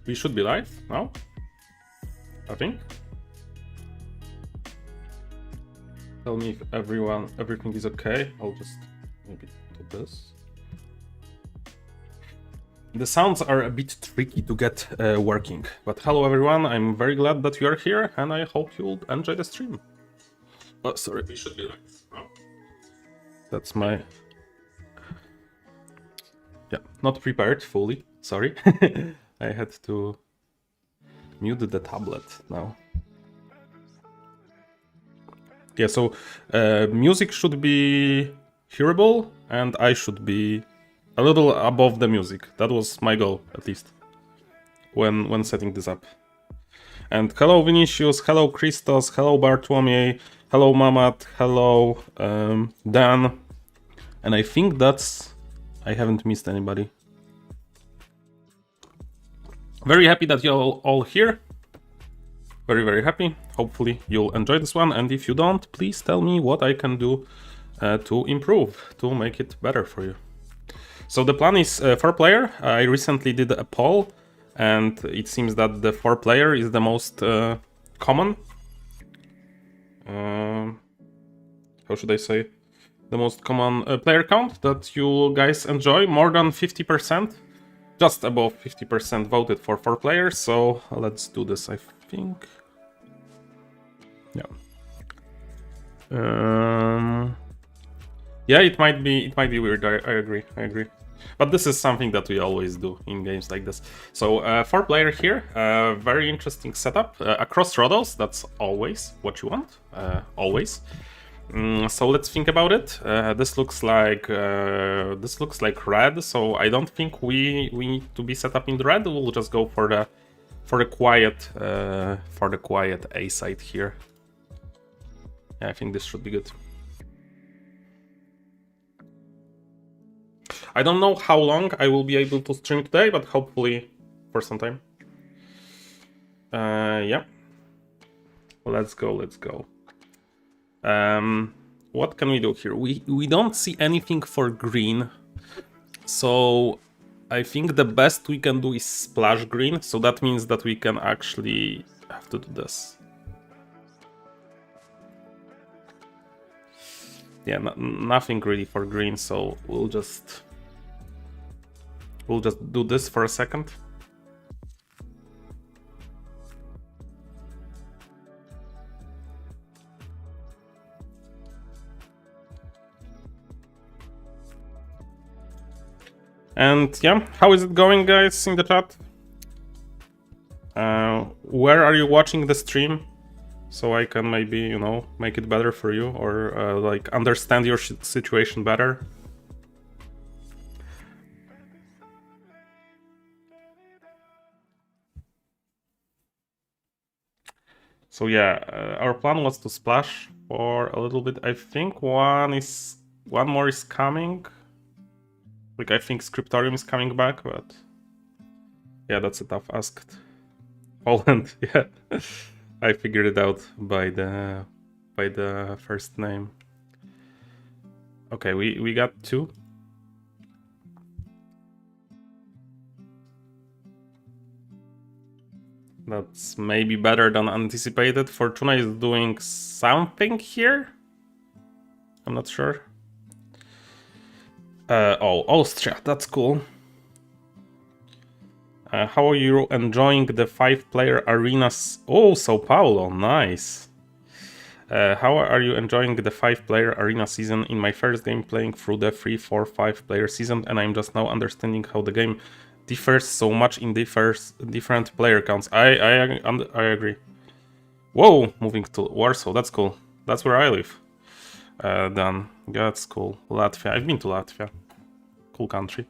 We should be live now, I think. Tell me if everything is okay. I'll just maybe do this. The sounds are a bit tricky to get working, but hello everyone, I'm very glad that you are here and I hope you'll enjoy the stream. Oh, sorry, we should be live. Oh. That's my... Yeah, not prepared fully, sorry. I had to mute the tablet now. Yeah, so music should be hearable and I should be a little above the music. That was my goal, at least, when setting this up. And hello Vinicius, hello Christos, hello Bartłomiej, hello Mamat, hello Dan. And I think that's... I haven't missed anybody. Very happy that you're all here. Very, very happy. Hopefully you'll enjoy this one. And if you don't, please tell me what I can do to improve, to make it better for you. So the plan is 4-player. I recently did a poll, and it seems that the 4-player is the most common. How should I say? The most common player count that you guys enjoy. More than 50%. Just above 50% voted for 4 players. So let's do this, I think. Yeah. Yeah, it might be weird. I agree. But this is something that we always do in games like this. So 4-player here, very interesting setup across Rhodos. That's always what you want, always. So let's think about it. This looks like red. So I don't think we need to be set up in the red. We'll just go for the quiet A side here. Yeah, I think this should be good. I don't know how long I will be able to stream today, but hopefully for some time. Yeah. Let's go. What can we do here? We don't see anything for green, so I think the best we can do is splash green. So that means that we can actually have to do this. Yeah, nothing really for green, so we'll just do this for a second. And yeah, how is it going, guys, in the chat? Where are you watching the stream? So I can maybe, you know, make it better for you, or like understand your situation better. So yeah, our plan was to splash for a little bit. I think one more is coming. Like, I think Scriptorium is coming back, but yeah, that's a tough ask. Poland, yeah. I figured it out by the first name. Okay, we got 2. That's maybe better than anticipated. Fortuna is doing something here. I'm not sure. Oh, Austria, that's cool. How are you enjoying the 5-player arenas? Oh, Sao Paulo, nice. How are you enjoying the 5-player arena season? In my first game playing through the 3, 4, 5-player season, and I'm just now understanding how the game differs so much in different player counts. I agree. Whoa, moving to Warsaw, that's cool. That's where I live. Then that's cool. Latvia, I've been to Latvia. Cool country.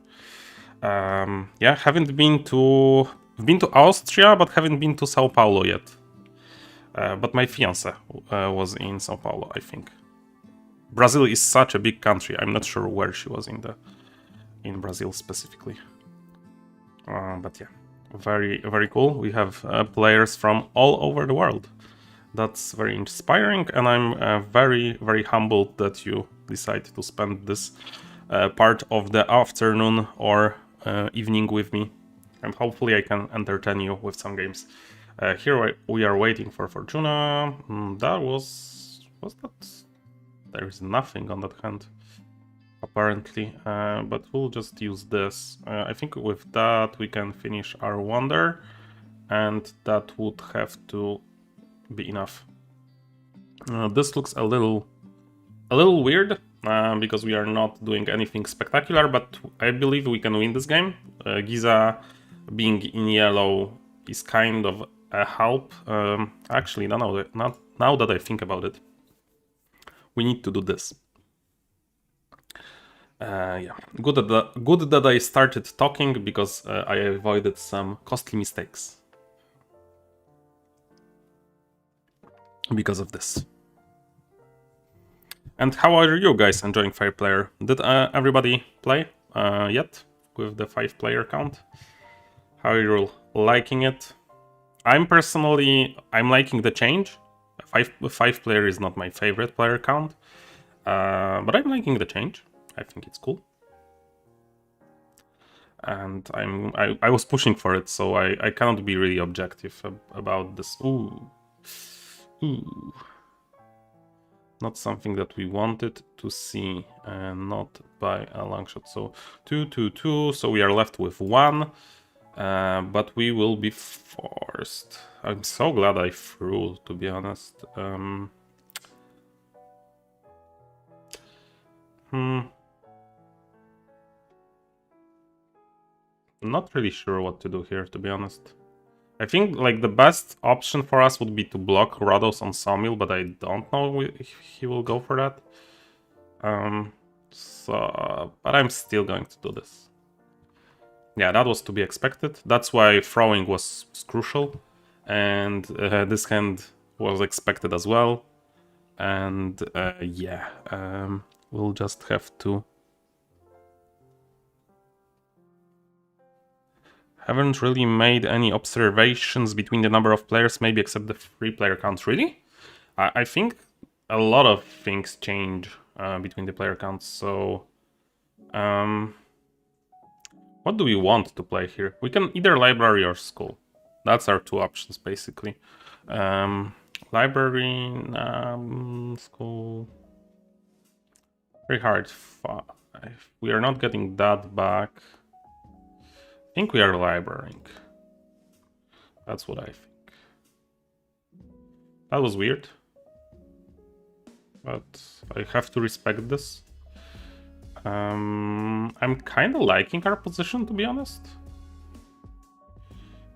Yeah, haven't been to Austria, but haven't been to Sao Paulo yet. But my fiance was in Sao Paulo, I think. Brazil is such a big country. I'm not sure where she was in Brazil specifically. But yeah, very, very cool. We have players from all over the world. That's very inspiring, and I'm very, very humbled that you decide to spend this part of the afternoon or evening with me. and hopefully I can entertain you with some games. Here we are waiting for Fortuna. That was that? There is nothing on that hand, apparently, but we'll just use this. I think with that we can finish our Wonder, and that would have to be enough. This looks a little weird, because we are not doing anything spectacular, but I believe we can win this game. Giza being in yellow is kind of a help. Actually, now that I think about it, we need to do this. Yeah, good that I started talking, because I avoided some costly mistakes because of this. And how are you guys enjoying 5-player? Did everybody play yet with the 5-player count? How are you liking it? I'm liking the change. 5-player is not my favorite player count, but I'm liking the change. I think it's cool. And I was pushing for it, so I cannot be really objective about this. Ooh. Not something that we wanted to see, and not by a long shot. So 2-2-2. So we are left with 1, but we will be forced. I'm so glad I threw, to be honest. Not really sure what to do here, to be honest. I think like the best option for us would be to block Rhodos on Sawmill, but I don't know if he will go for that. But I'm still going to do this. Yeah, that was to be expected. That's why throwing was crucial, and this hand was expected as well. And yeah, we'll just have to. Haven't really made any observations between the number of players, maybe except the 3-player count. Really? I think a lot of things change between the player counts, so... what do we want to play here? We can either library or school. That's our 2 options, basically. Library, school... Very hard. We are not getting that back. I think we are librarying. That's what I think. That was weird, but I have to respect this. I'm kind of liking our position, to be honest.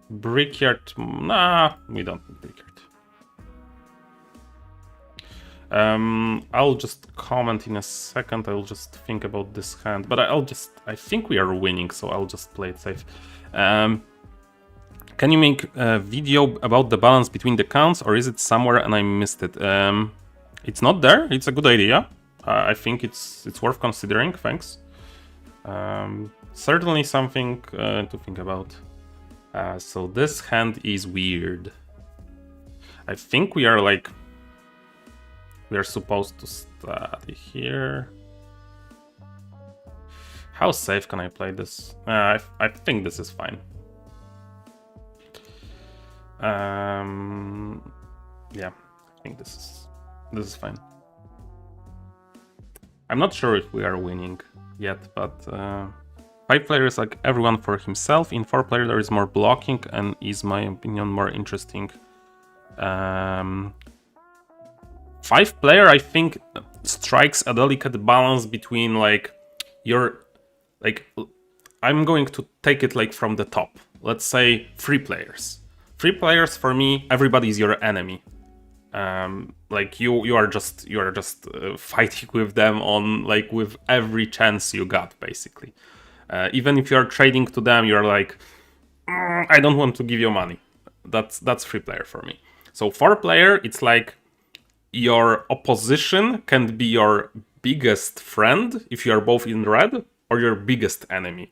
Brickyard, nah, we don't need Brickyard. I'll just comment in a second. I'll just think about this hand, but I think we are winning, so I'll just play it safe. Can you make a video about the balance between the counts, or is it somewhere and I missed it? It's not there. It's a good idea. I think it's worth considering. Thanks. Certainly something to think about. So this hand is weird. I think we are like... We are supposed to study here. How safe can I play this? I think this is fine. Yeah, I think this is fine. I'm not sure if we are winning yet, but 5 players, like everyone for himself. In 4-player there is more blocking and is, my opinion, more interesting. 5-player, I think, strikes a delicate balance between I'm going to take it like from the top. Let's say 3 players. 3 players, for me, everybody is your enemy. Like you are just fighting with them on with every chance you got, basically. Even if you are trading to them, you're like, I don't want to give you money. That's 3-player for me. So 4-player, it's like your opposition can be your biggest friend if you are both in red, or your biggest enemy,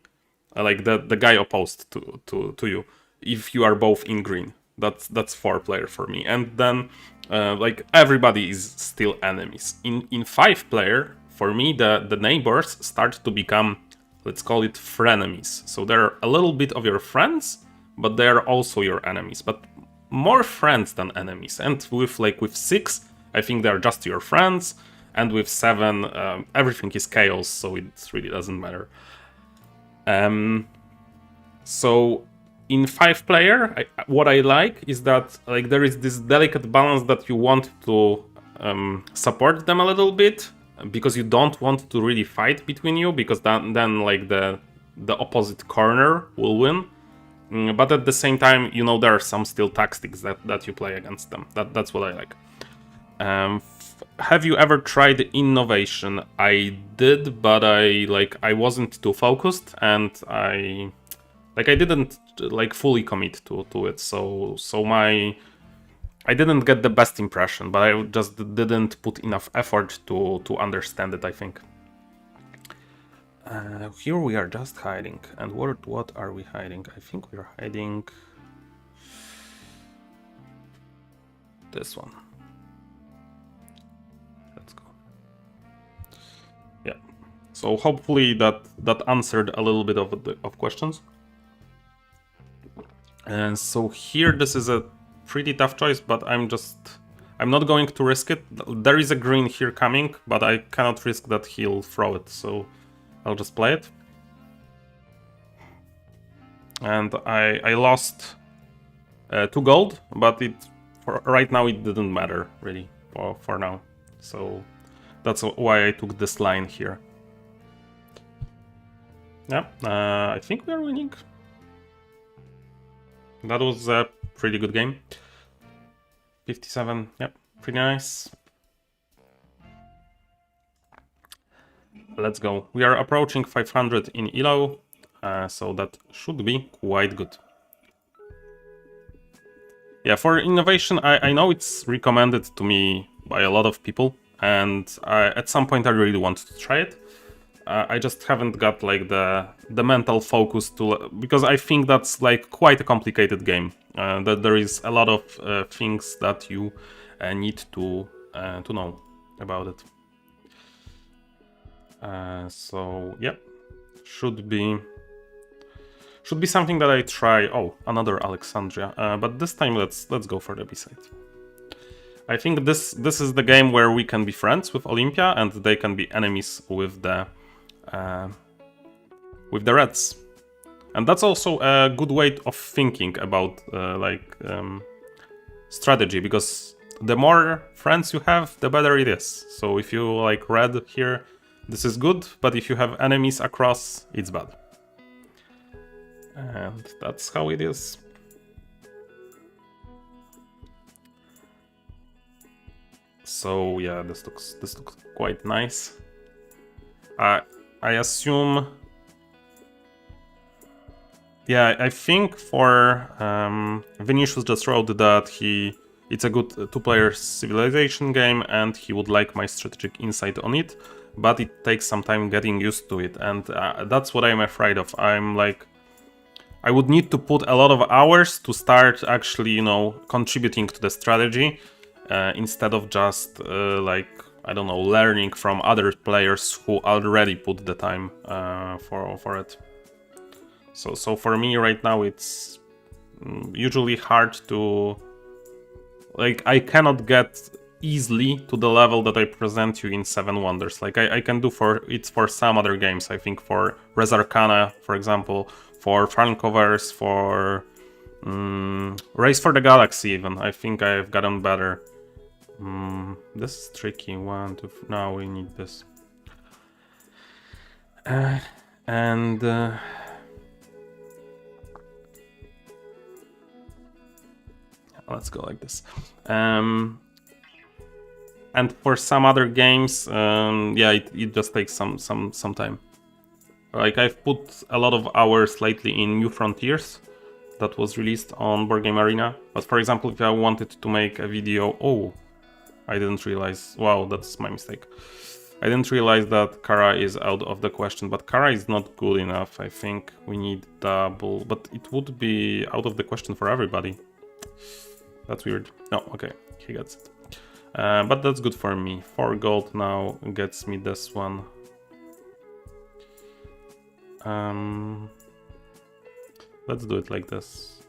like the guy opposed to you, if you are both in green. That's 4-player for me. And then like everybody is still enemies. In 5-player, for me, the neighbors start to become let's call it frenemies. So they're a little bit of your friends, but they're also your enemies. But more friends than enemies. And with 6, I think they're just your friends. And with 7, everything is chaos, so it really doesn't matter. So in 5-player, what I like is that like there is this delicate balance that you want to support them a little bit, because you don't want to really fight between you, because then like the opposite corner will win. But at the same time, you know, there are some still tactics that you play against them. That's what I like. Have you ever tried innovation? I did, but I wasn't too focused, and I didn't like fully commit to it. So I didn't get the best impression, but I just didn't put enough effort to understand it, I think. Here we are just hiding. And what are we hiding? I think we're hiding this one. Let's go. Yeah. So hopefully that answered a little bit of questions. And so here, this is a pretty tough choice, but I'm not going to risk it. There is a green here coming, but I cannot risk that he'll throw it, so I'll just play it. And I lost 2 gold, but right now it didn't matter really for now. So that's why I took this line here. Yeah, I think we are winning. That was a pretty good game. 57, yep, pretty nice. Let's go. We are approaching 500 in Elo, so that should be quite good. Yeah, for innovation, I know it's recommended to me by a lot of people, and at some point I really want to try it. I just haven't got like the mental focus to, because I think that's like quite a complicated game. That there is a lot of things that you need to know about it. So yeah, should be something that I try. Oh, another Alexandria, but this time let's go for the B side. I think this is the game where we can be friends with Olympia and they can be enemies with the Reds. And that's also a good way of thinking about strategy, because the more friends you have, the better it is. So if you like red here, this is good, but if you have enemies across, it's bad. And that's how it is. So yeah, this looks quite nice. I assume. Yeah, I think for Vinicius just wrote that it's a good 2-player civilization game and he would like my strategic insight on it, but it takes some time getting used to it, and that's what I'm afraid of. I'm like, I would need to put a lot of hours to start actually, you know, contributing to the strategy instead of just I don't know, learning from other players who already put the time for it. So for me right now, it's usually hard to, like, I cannot get easily to the level that I present you in 7 Wonders. Like I can do for some other games. I think for Res Arcana, for example, for Farmcovers, for Race for the Galaxy even. I think I've gotten better. This is tricky. 1, 2, now we need this. Let's go like this. And for some other games, yeah, it just takes some time. Like I've put a lot of hours lately in New Frontiers that was released on Board Game Arena. But for example, if I wanted to make a video, oh, I didn't realize. Wow, that's my mistake. I didn't realize that Kara is out of the question, but Kara is not good enough. I think we need double, but it would be out of the question for everybody. That's weird. No, okay, he gets it. But that's good for me. 4 gold now gets me this one. Let's do it like this.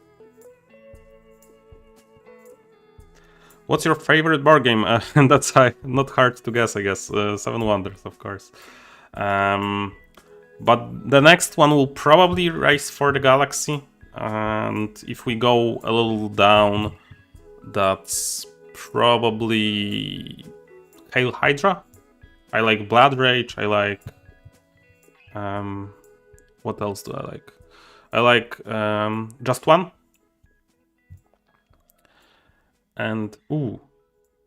What's your favorite board game? And that's not hard to guess, I guess. Seven Wonders, of course. But the next one will probably Race for the Galaxy. And if we go a little down, that's probably Hail Hydra. I like Blood Rage. I like... what else do I like? I like Just One. And ooh,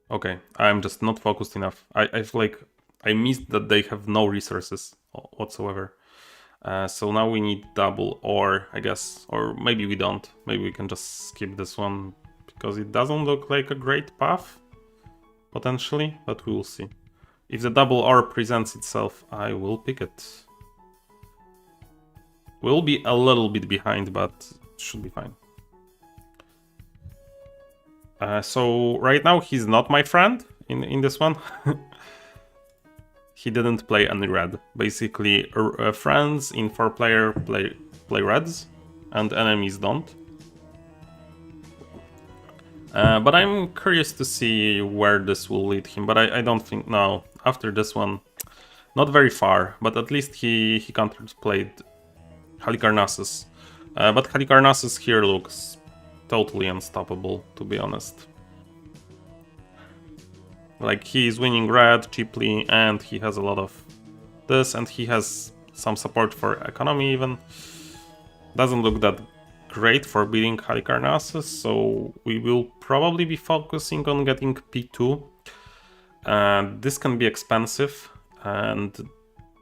okay, I'm just not focused enough. I feel like I missed that they have no resources whatsoever. So now we need double, or I guess, or maybe we don't. Maybe we can just skip this one because it doesn't look like a great path potentially, but we will see. If the double or presents itself, I will pick it. We'll be a little bit behind, but it should be fine. So right now he's not my friend in this one. He didn't play any red. Basically, friends in 4-player play reds, and enemies don't. But I'm curious to see where this will lead him. But I don't think now. After this one, not very far. But at least he counterplayed Halicarnassus. But Halicarnassus here looks totally unstoppable, to be honest. Like, he is winning red cheaply, and he has a lot of this, and he has some support for economy even. Doesn't look that great for beating Halicarnassus, so we will probably be focusing on getting P2. This can be expensive, and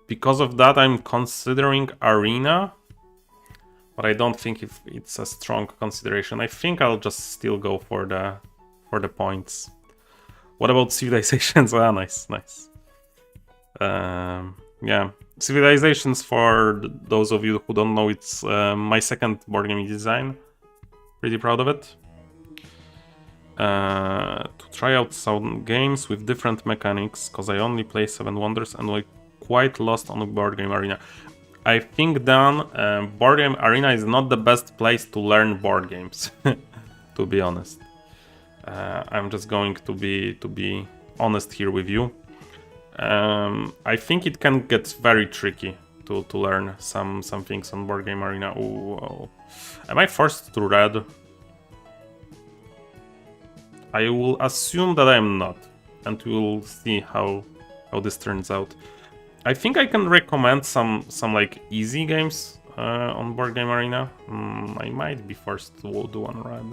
because of that I'm considering Arena. But I don't think if it's a strong consideration. I think I'll just still go for the points. What about Civilizations? Ah, nice. Yeah, Civilizations, for those of you who don't know, it's my second board game design. Pretty proud of it. To try out some games with different mechanics, because I only play Seven Wonders and I quite lost on the board game Arena. I think, Dan, board game Arena is not the best place to learn board games, to be honest. I'm just going to be honest here with you. I think it can get very tricky to learn some things on board game Arena. Ooh, oh. Am I forced to red? I will assume that I'm not, and we'll see how this turns out. I think I can recommend some like easy games on board game Arena. I might be forced to do one red.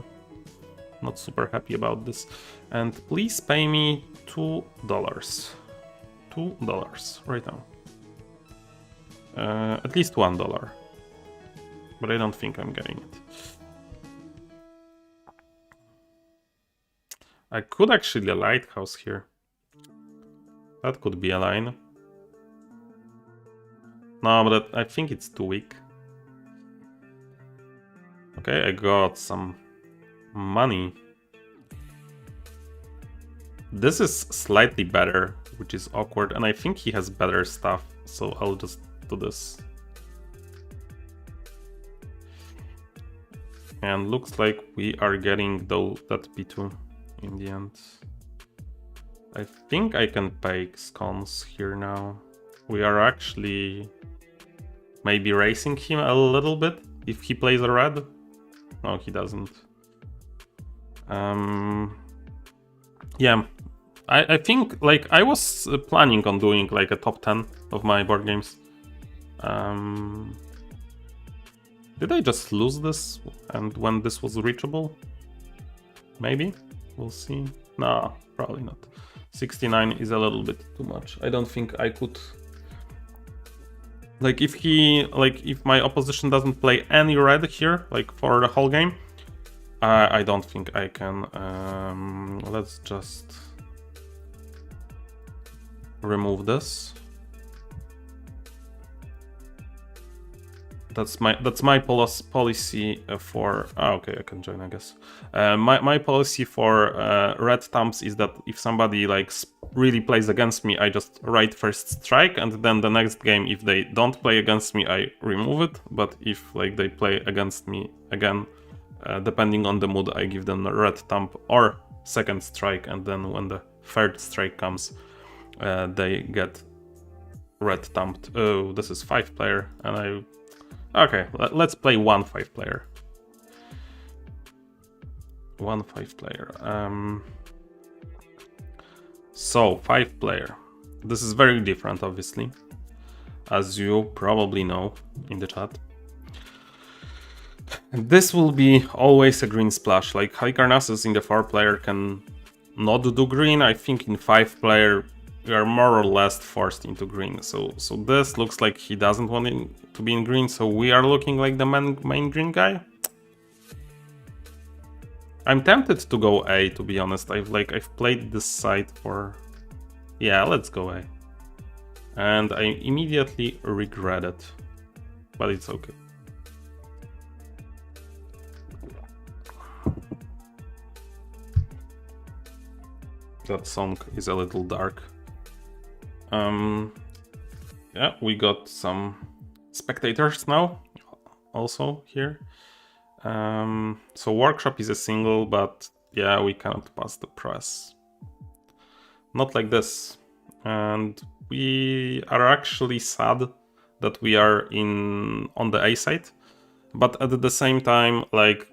Not super happy about this. And please pay me $2. $2 right now. At least $1. But I don't think I'm getting it. I could actually a lighthouse here. That could be a line. No, but I think it's too weak. Okay, I got some money. This is slightly better, which is awkward, and I think he has better stuff, so I'll just do this. And looks like we are getting that P2 in the end. I think I can pay scones here now. We are actually maybe racing him a little bit if he plays a red. No, he doesn't. Yeah, I think, like, I was planning on doing like a top 10 of my board games. Did I just lose this and when this was reachable? Maybe? We'll see. No, probably not. 69 is a little bit too much. I don't think I could... Like, if my opposition doesn't play any red here, like, for the whole game, I don't think I can. Let's just remove this. That's my policy for... okay, I can join, I guess. My policy for red stamps is that if somebody like really plays against me, I just write first strike, and then the next game, if they don't play against me, I remove it. But if like they play against me again, depending on the mood, I give them a red thumb or second strike, and then when the third strike comes, they get red thumped. Oh, this is 5-player, and okay, let's play 1 5-player. 1 5-player. So 5-player. This is very different, obviously, as you probably know in the chat. And this will be always a green splash. Like Halicarnassus in the 4-player can not do green. I think in 5-player we are more or less forced into green. So this looks like he doesn't want to be in green. So we are looking like the main green guy. I'm tempted to go A, to be honest. I've played this side for... Yeah, let's go A. And I immediately regret it. But it's okay. That song is a little dark. Yeah, we got some spectators now, also here. So Workshop is a single, but yeah, we cannot pass the press. Not like this. And we are actually sad that we are on the A side, but at the same time, like,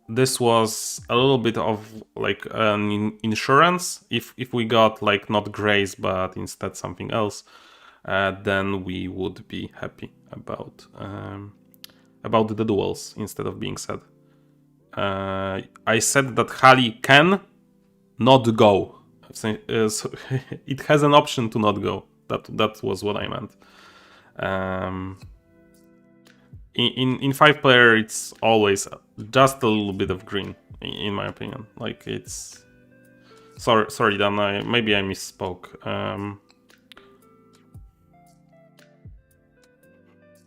this was a little bit of like an insurance. If we got like not Grace, but instead something else, then we would be happy about the duels instead of being sad. I said that Hali can not go. So it has an option to not go. That was what I meant. In 5-player, it's always just a little bit of green, in my opinion. Like, it's... Sorry, Dan, maybe I misspoke.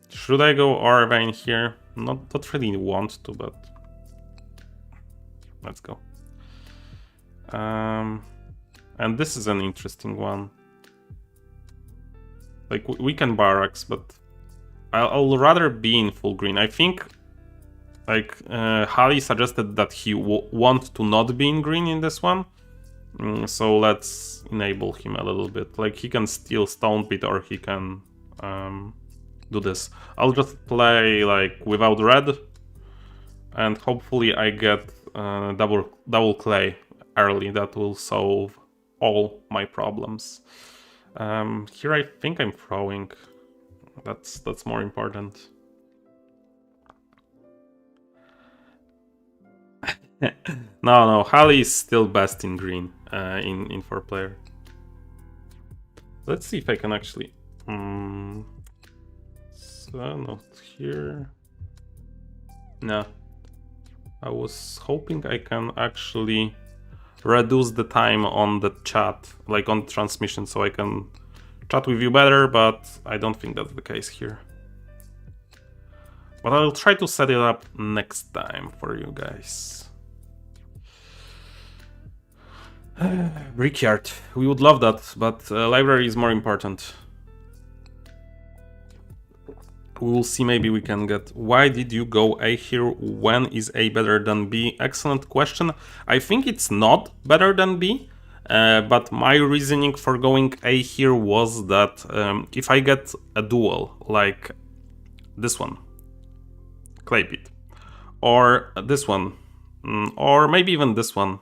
Should I go Arvane here? Not really want to, but... Let's go. And this is an interesting one. Like, we can barracks, but I'll rather be in full green. I think, like, Hali suggested that he want to not be in green in this one. So let's enable him a little bit. Like, he can steal Stone Pit, or he can do this. I'll just play, like, without red. And hopefully I get double clay early. That will solve all my problems. Here I think I'm throwing. That's more important. No, Hali is still best in green in 4-player. Let's see if I can actually... So, not here. No. I was hoping I can actually reduce the time on the chat, like on transmission, so I can chat with you better, but I don't think that's the case here. But I'll try to set it up next time for you guys. Brickyard, we would love that, but library is more important. We will see, maybe we can get... Why did you go A here? When is A better than B? Excellent question. I think it's not better than B, but my reasoning for going A here was that if I get a duel like this one, Clay Pit, or this one, or maybe even this one,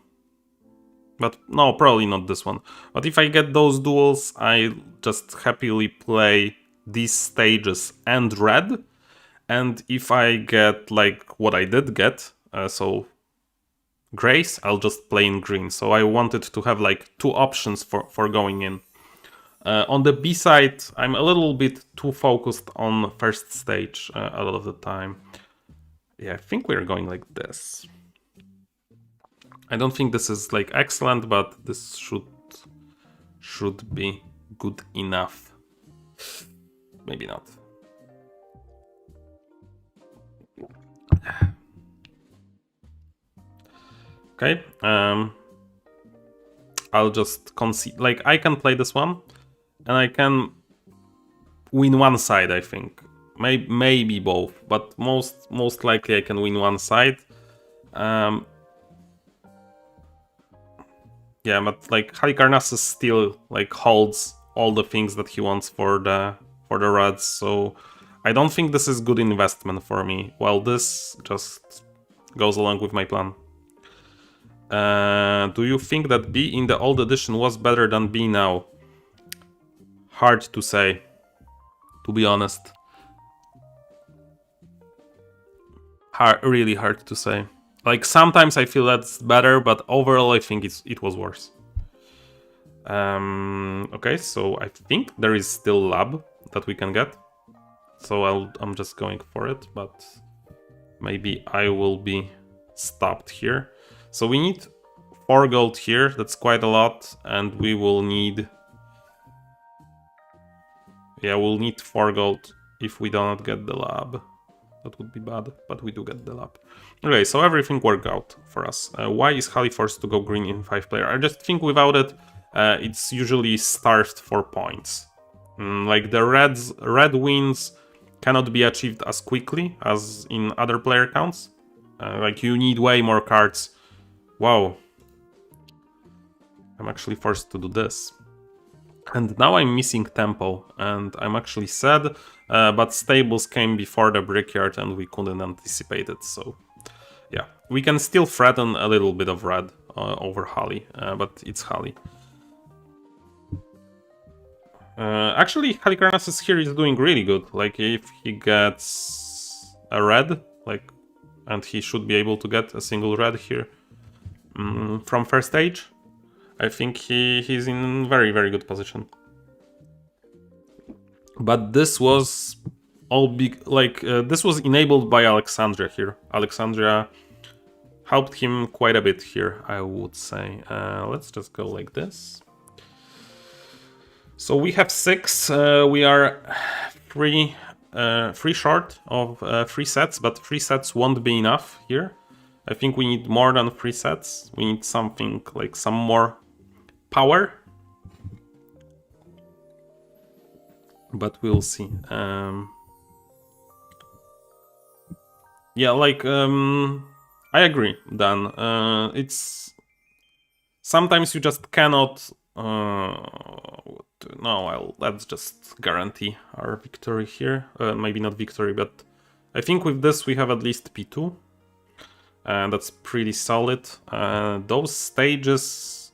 but no, probably not this one. But if I get those duels, I just happily play these stages and red. And if I get like what I did get, so Grace, I'll just play in green. So I wanted to have like two options for going in. On the B side, I'm a little bit too focused on first stage a lot of the time. Yeah, I think we're going like this. I don't think this is like excellent, but this should be good enough. Maybe not. Okay. I'll just concede. Like, I can play this one, and I can win one side, I think. Maybe both, but most likely I can win one side. Yeah, but like Halicarnassus still like holds all the things that he wants for the Reds, so I don't think this is good investment for me. While this just goes along with my plan. Do you think that B in the old edition was better than B now? Hard to say, to be honest. Really hard to say. Like, sometimes I feel that's better, but overall I think it was worse. Okay, so I think there is still lab that we can get. So I'm just going for it, but maybe I will be stopped here. So we need 4 gold here, that's quite a lot, and we will need... Yeah, we'll need 4 gold if we do not get the lab. That would be bad, but we do get the lab. Okay, so everything worked out for us. Why is Hali forced to go green in 5-player? I just think without it, it's usually starved for points. Like the red wins cannot be achieved as quickly as in other player counts. Like you need way more cards. Wow. I'm actually forced to do this. And now I'm missing tempo, and I'm actually sad, but stables came before the brickyard and we couldn't anticipate it, so yeah. We can still threaten a little bit of red over Hali, but it's Hali. Actually, Halicarnassus here is doing really good. Like, if he gets a red, like, and he should be able to get a single red here from first stage, I think he's in very, very good position. But this was all big, like, this was enabled by Alexandria here. Alexandria helped him quite a bit here, I would say. Let's just go like this. So we have 6, we are 3 short of 3 sets, but 3 sets won't be enough here. I think we need more than 3 sets. We need something like some more power. But we'll see. Yeah, like, I agree, Dan. It's... Sometimes you just cannot... No, let's just guarantee our victory here. Maybe not victory, but I think with this we have at least P2. And that's pretty solid. Those stages...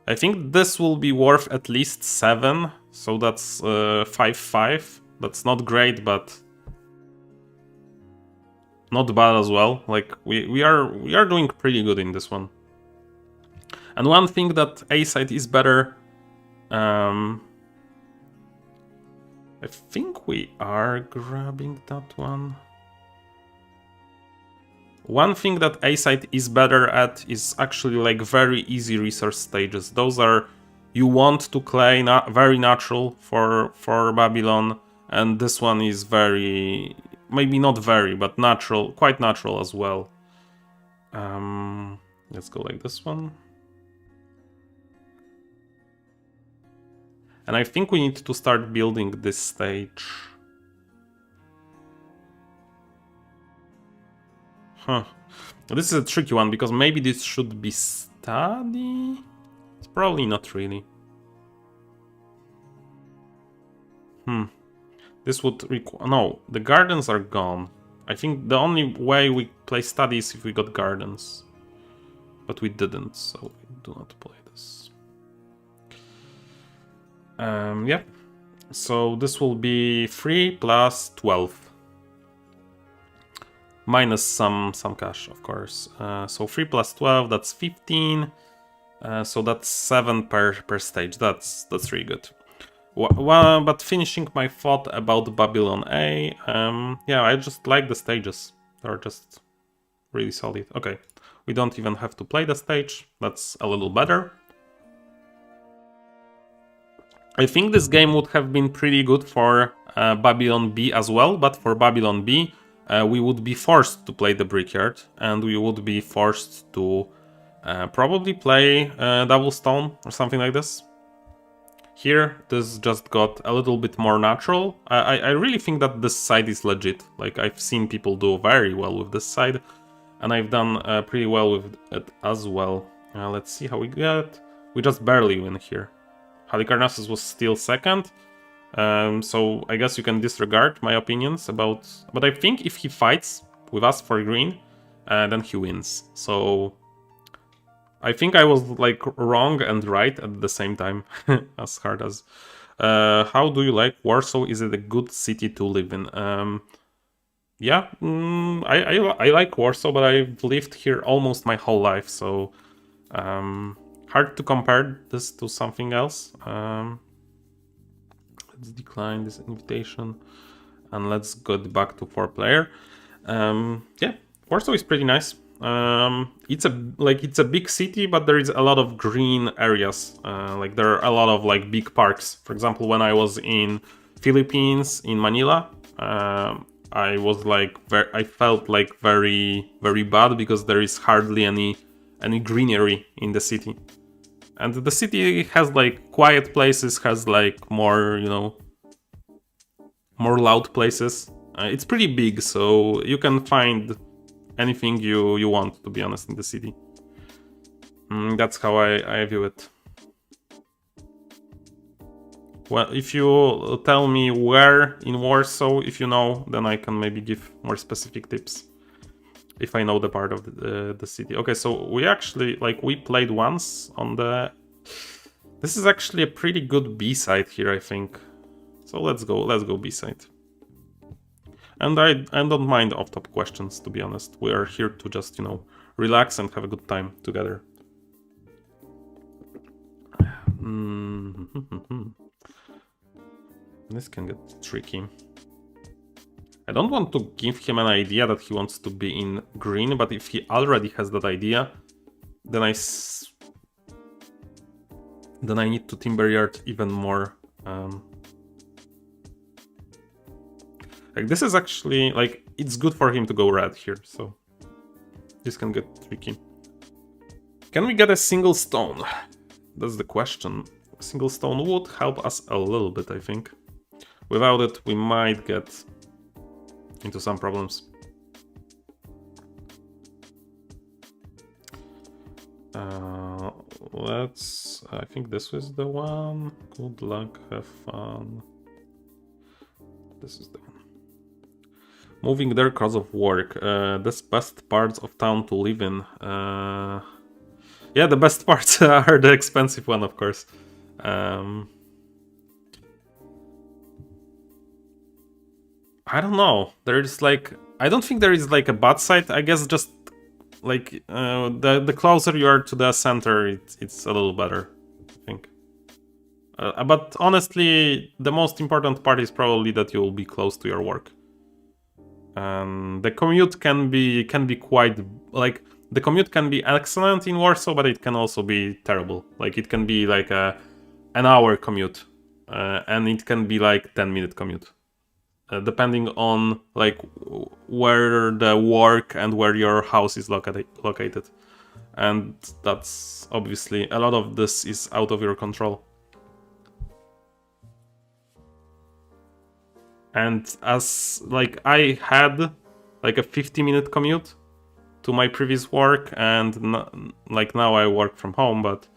I think this will be worth at least 7. So that's 5-5. That's not great, but not bad as well. Like we are doing pretty good in this one. And one thing that A side is better. I think we are grabbing that one. One thing that A side is better at is actually like very easy resource stages. Those are you want to play very natural for Babylon, and this one is very, maybe not very, but natural, quite natural as well. Let's go like this one. And I think we need to start building this stage. Huh. This is a tricky one, because maybe this should be study? It's probably not really. This would require... No, the gardens are gone. I think the only way we play study is if we got gardens. But we didn't, so we do not play this. Yeah. So this will be 3 plus 12. Minus some cash, of course. So 3 plus 12, that's 15. So that's 7 per stage. That's really good. Well, but finishing my thought about Babylon A, yeah, I just like the stages. They're just really solid. Okay, we don't even have to play the stage. That's a little better. I think this game would have been pretty good for Babylon B as well, but for Babylon B, we would be forced to play the Brickyard, and we would be forced to Probably play double stone or something like this. Here, this just got a little bit more natural. I really think that this side is legit. Like, I've seen people do very well with this side, and I've done pretty well with it as well. Let's see how we get. We just barely win here. Halicarnassus was still second, so I guess you can disregard my opinions about... But I think if he fights with us for green, then he wins. So I think I was like wrong and right at the same time, as hard as... how do you like Warsaw? Is it a good city to live in? Yeah, I like Warsaw, but I've lived here almost my whole life, so hard to compare this to something else. Let's decline this invitation and let's get back to 4-player. Yeah, Warsaw is pretty nice. It's a big city, but there is a lot of green areas. Like there are a lot of like big parks. For example, when I was in Philippines in Manila, I was like I felt like very bad because there is hardly any greenery in the city. And the city has like quiet places, has like more, you know, more loud places. It's pretty big, so you can find anything you want, to be honest, in the city. That's how I view it. Well, if you tell me where in Warsaw, if you know, then I can maybe give more specific tips. If I know the part of the city. Okay, so we actually, like, we played once on the... This is actually a pretty good B side here, I think. So let's go B side. And I don't mind off-top questions, to be honest. We are here to just, you know, relax and have a good time together. This can get tricky. I don't want to give him an idea that he wants to be in green, but if he already has that idea, then I need to timber yard even more. Like this is actually like it's good for him to go red here, so this can get tricky. Can we get a single stone? That's the question. A single stone would help us a little bit, I think. Without it, we might get into some problems. I think this was the one. Good luck, have fun. This is the one. Moving there because of work. This best parts of town to live in. Yeah, the best parts are the expensive one, of course. I don't know. There is like... I don't think there is like a bad side. I guess just like the closer you are to the center, it's a little better, I think. But honestly, the most important part is probably that you will be close to your work. The commute can be quite like the commute can be excellent in Warsaw, but it can also be terrible. Like it can be like an hour commute, and it can be like 10-minute commute. Depending on like where the work and where your house is located. And that's obviously a lot of this is out of your control. And as like I had like a 50-minute commute to my previous work, and like now I work from home, but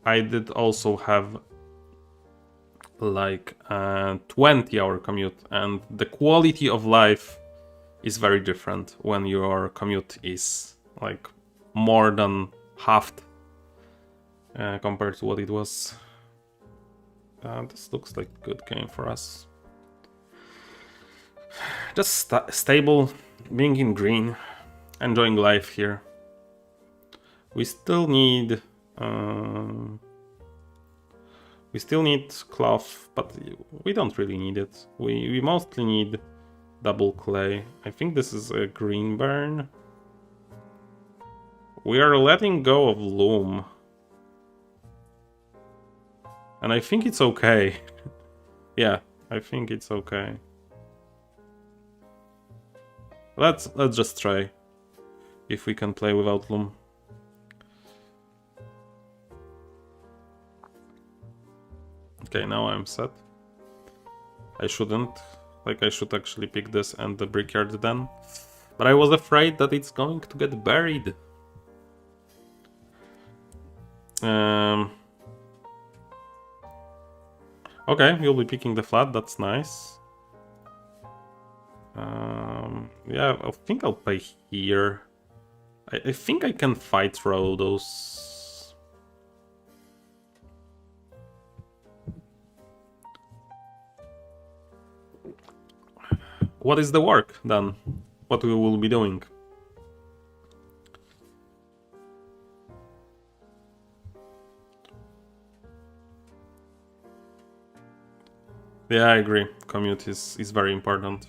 I did also have like a 20-hour commute, and the quality of life is very different when your commute is like more than halved compared to what it was. This looks like a good game for us. Just stable, being in green, enjoying life here. We still need cloth, but we don't really need it. We mostly need double clay. I think this is a green burn. We are letting go of loom. And I think it's okay. Yeah, I think it's okay. Let's just try if we can play without Loom. Okay, now I'm set. I shouldn't. Like, I should actually pick this and the Brickyard then. But I was afraid that it's going to get buried. Okay, you'll be picking the flat, that's nice. Yeah, I think I'll play here. I think I can fight Rhodos. What is the work then? What we will be doing? Yeah, I agree. Commute is very important.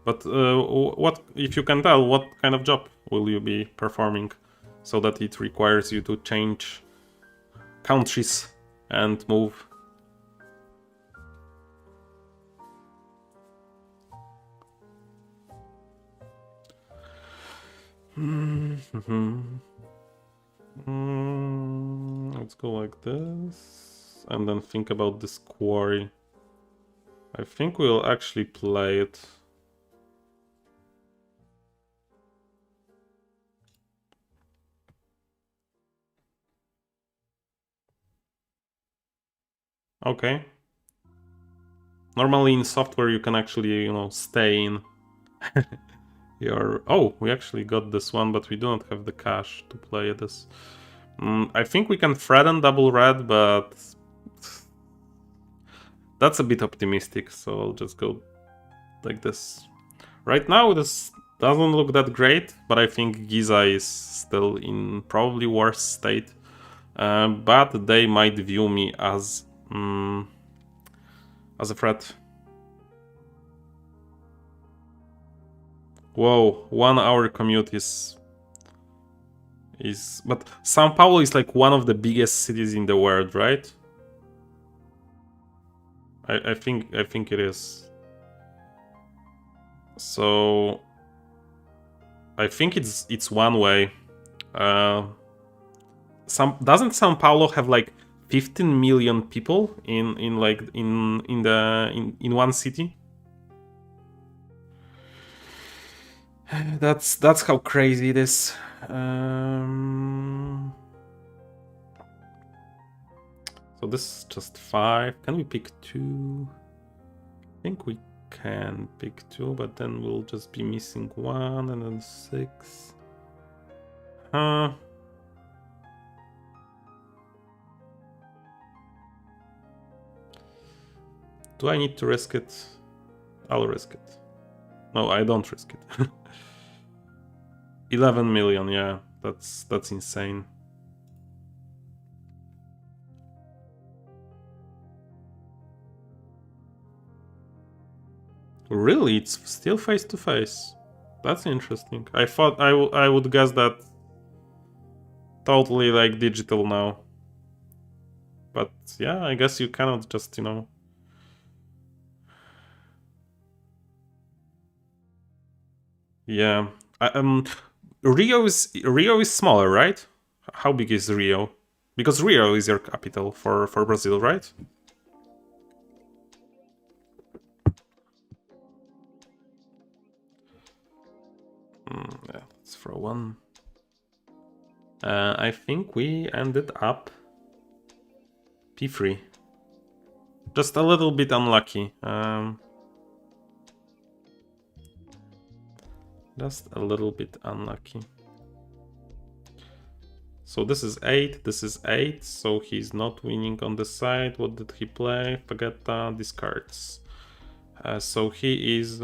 But what, if you can tell, what kind of job will you be performing so that it requires you to change countries and move? Let's go like this and then think about this quarry. I think we'll actually play it. Okay. Normally in software you can actually, you know, stay in your... Oh, we actually got this one, but we do not have the cash to play this. I think we can threaten double red, but that's a bit optimistic, so I'll just go like this. Right now this doesn't look that great, but I think Giza is still in probably worse state. But they might view me as a threat. Whoa, 1 hour commute is... But São Paulo is like one of the biggest cities in the world, right? I think it is. So I think it's one way. Doesn't São Paulo have like 15 million people in one city? That's how crazy it is. So this is just 5. Can we pick 2? I think we can pick 2, but then we'll just be missing 1 and then 6. Do I need to risk it? I'll risk it. No, I don't risk it. 11 million, yeah, that's insane. Really, it's still face to face. That's interesting. I thought I would guess that totally like digital now. But yeah, I guess you cannot just, you know. Yeah. Rio is smaller, right? How big is Rio? Because Rio is your capital for Brazil, right? Yeah, let's throw one. I think we ended up P3. Just a little bit unlucky. Just a little bit unlucky. So this is 8, this is 8, so he's not winning on the side. What did he play? Pagetta discards. So he's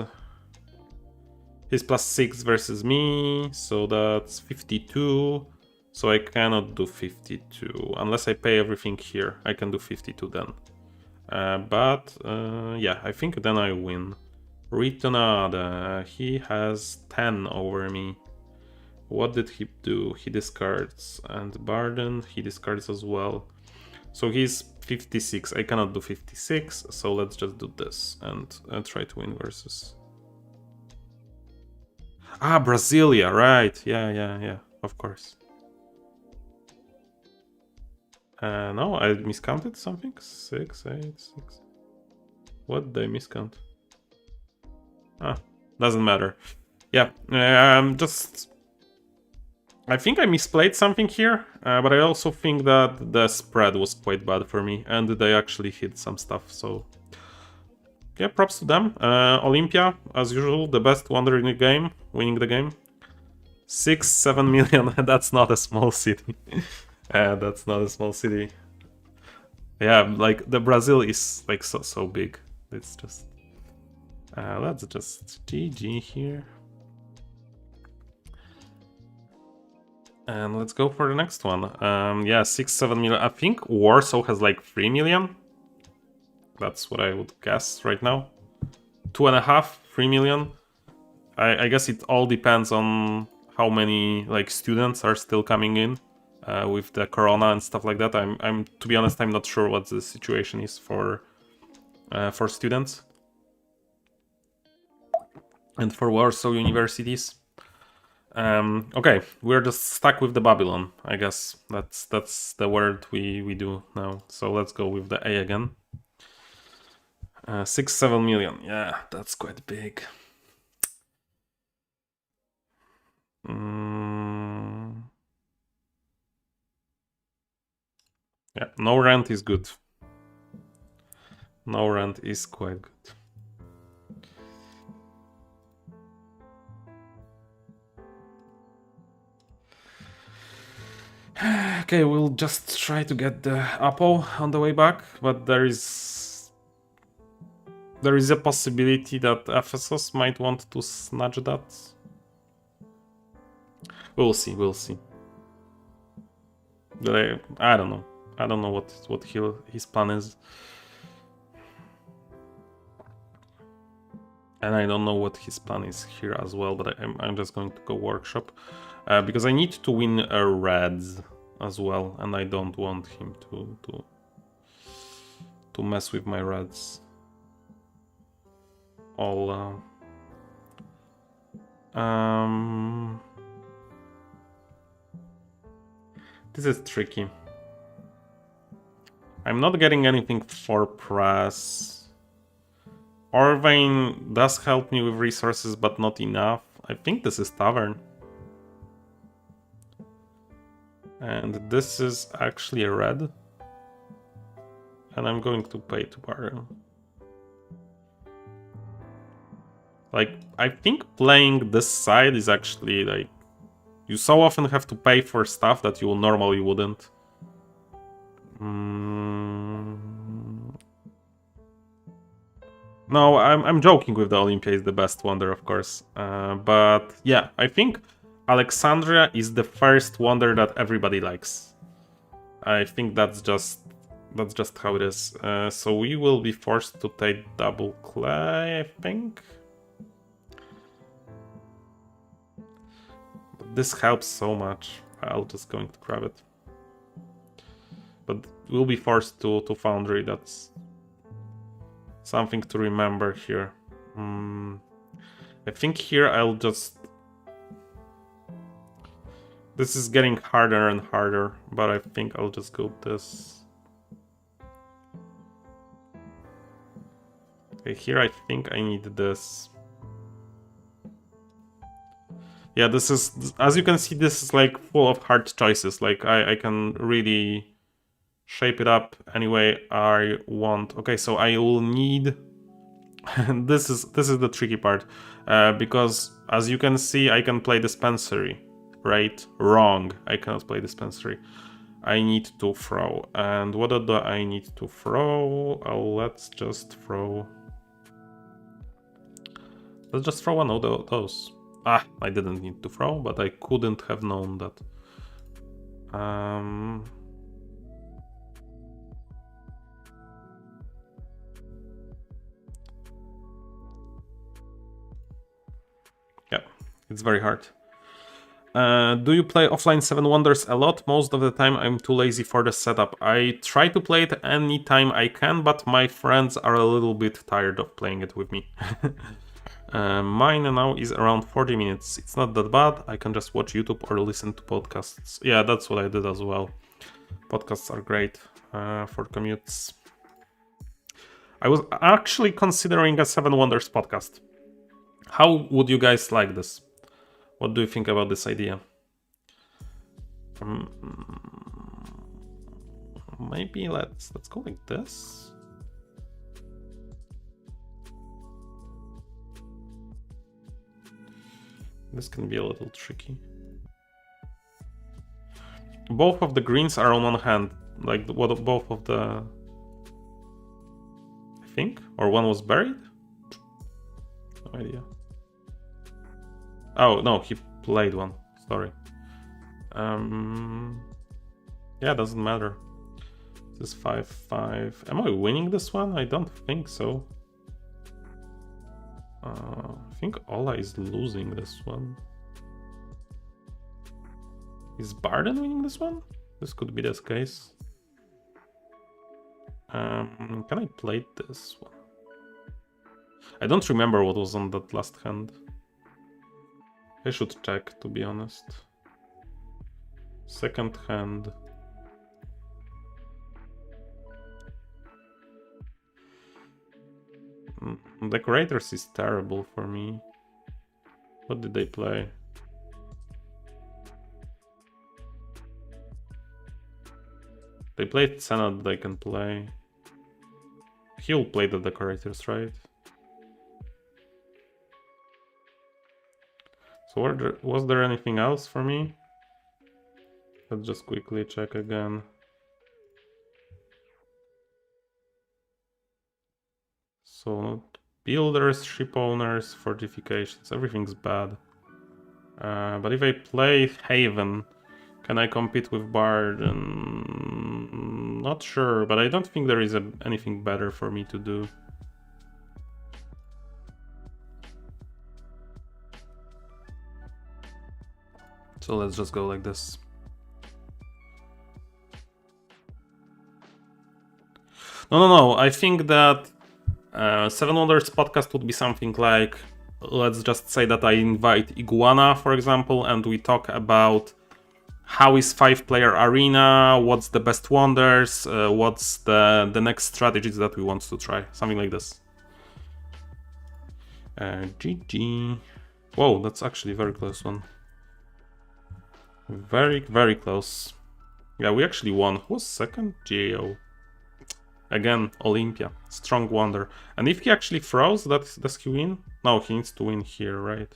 +6 versus me, so that's 52. So I cannot do 52 unless I pay everything here. I can do 52 then. Yeah, I think then I win. Ritonada, he has 10 over me. What did he do? He discards. And Barden, he discards as well. So he's 56. I cannot do 56, so let's just do this and try to win versus. Ah, Brasilia, right. Yeah, of course. No, I miscounted something. 6, 8, 6. What did I miscount? Ah, doesn't matter. Yeah, just... I think I misplayed something here, but I also think that the spread was quite bad for me, and they actually hit some stuff, so... Yeah, props to them. Olympia, as usual, the best wonder in the game, winning the game. 6, 7 million, that's not a small city. That's not a small city. Yeah, like, the Brazil is, like, so big. It's just... let's just GG here. And let's go for the next one. Yeah, 6, 7 million. I think Warsaw has like 3 million. That's what I would guess right now. 2.5, 3 million. I guess it all depends on how many like students are still coming in with the corona and stuff like that. I'm to be honest, I'm not sure what the situation is for students and for Warsaw universities. Okay, we're just stuck with the Babylon, I guess. That's the word we do now. So let's go with the A again. 6, 7 million. Yeah, that's quite big. Yeah, no rent is good. No rent is quite good. Okay, we'll just try to get the apple on the way back, but there is a possibility that Ephesos might want to snatch that. We'll see. I don't know. I don't know what his plan is. And I don't know what his plan is here as well, but I'm just going to go workshop. Because I need to win a Reds as well, and I don't want him to mess with my Reds. All this is tricky. I'm not getting anything for press. Orvain does help me with resources, but not enough. I think this is Tavern. And this is actually a red. And I'm going to pay to borrow. Like, I think playing this side is actually, like... You so often have to pay for stuff that you normally wouldn't. No, I'm joking with the Olympia is the best wonder, of course. But yeah, I think Alexandria is the first wonder that everybody likes. I think that's just how it is. So we will be forced to take double clay, I think. But this helps so much. I'll just going to grab it. But we'll be forced to foundry. That's something to remember here. I think here I'll just... This is getting harder and harder, but I think I'll just go this. Okay, here I think I need this. Yeah, this is... As you can see, this is like full of hard choices. Like, I can really shape it up any way I want. Okay, so I will need... this is the tricky part. Because, as you can see, I can play dispensary. Right? Wrong. I cannot play dispensary. I need to throw. And what do I need to throw? Let's just throw... Let's just throw one of those. Ah, I didn't need to throw, but I couldn't have known that. Yeah, it's very hard. Do you play offline 7 Wonders a lot? Most of the time I'm too lazy for the setup. I try to play it anytime I can, but my friends are a little bit tired of playing it with me. Mine now is around 40 minutes. It's not that bad. I can just watch YouTube or listen to podcasts. Yeah, that's what I did as well. Podcasts are great for commutes. I was actually considering a Seven Wonders podcast. How would you guys like this? What do you think about this idea? Maybe let's go like this. This can be a little tricky. Both of the greens are on one hand, like both of the... I think? Or one was buried? No idea. Oh, no, he played one. Sorry. Yeah, doesn't matter. This is 5-5. Am I winning this one? I don't think so. I think Ola is losing this one. Is Barden winning this one? This could be this case. Can I play this one? I don't remember what was on that last hand. I should check, to be honest. Second hand. Decorators is terrible for me. What did they play? They played Senate that I can play. He'll play the Decorators, right? So was there anything else for me? Let's just quickly check again. So builders, ship owners, fortifications, everything's bad. But if I play Haven, can I compete with Bard? Not sure, but I don't think there is anything better for me to do. So let's just go like this. No. I think that Seven Wonders podcast would be something like, let's just say that I invite Iguana, for example, and we talk about how is 5-player arena, what's the best wonders, what's the next strategies that we want to try, something like this. GG. Whoa, that's actually a very close one. Very, very close. Yeah, we actually won. Who was second? GAO. Again, Olympia. Strong wonder. And if he actually throws, does he win? No, he needs to win here, right?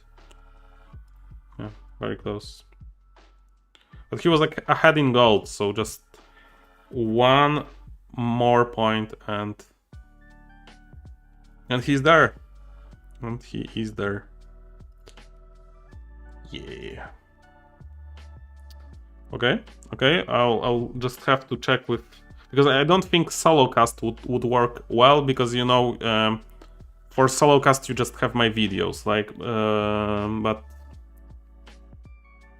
Yeah, very close. But he was like ahead in gold, so just one more point and he's there. And he is there. Yeah. Okay. I'll just have to check with, because I don't think solo cast would work well, because you know, for solo cast you just have my videos, like, but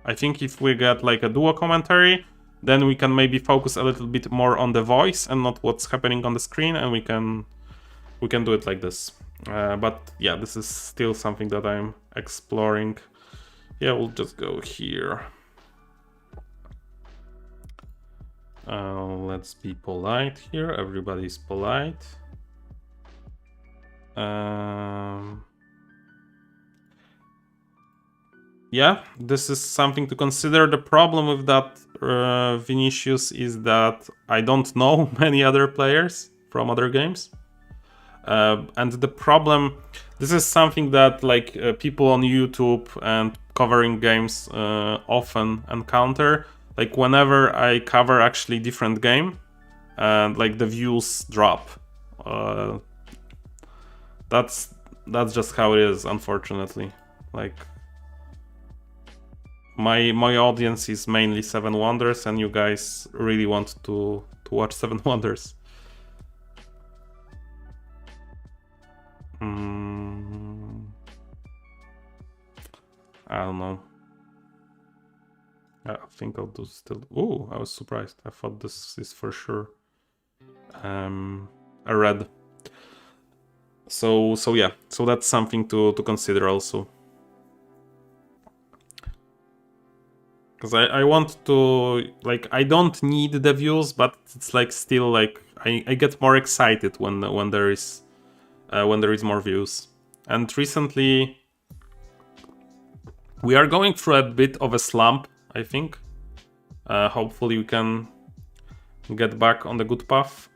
I think if we get like a duo commentary, then we can maybe focus a little bit more on the voice and not what's happening on the screen, and we can do it like this. But yeah, this is still something that I'm exploring. Yeah, we'll just go here. Let's be polite here. Everybody's polite. Yeah, this is something to consider. The problem with that Vinicius is that I don't know many other players from other games. And the problem, this is something that like people on YouTube and covering games often encounter. Like whenever I cover actually different game, and like the views drop. That's just how it is, unfortunately. Like my audience is mainly Seven Wonders, and you guys really want to watch Seven Wonders. I don't know. I think I'll do still. Oh, I was surprised. I thought this is for sure a red. So yeah, so that's something to consider also. Because I want to, like, I don't need the views, but it's like still like I get more excited when there is more views. And recently we are going through a bit of a slump, I think. Hopefully we can get back on the good path.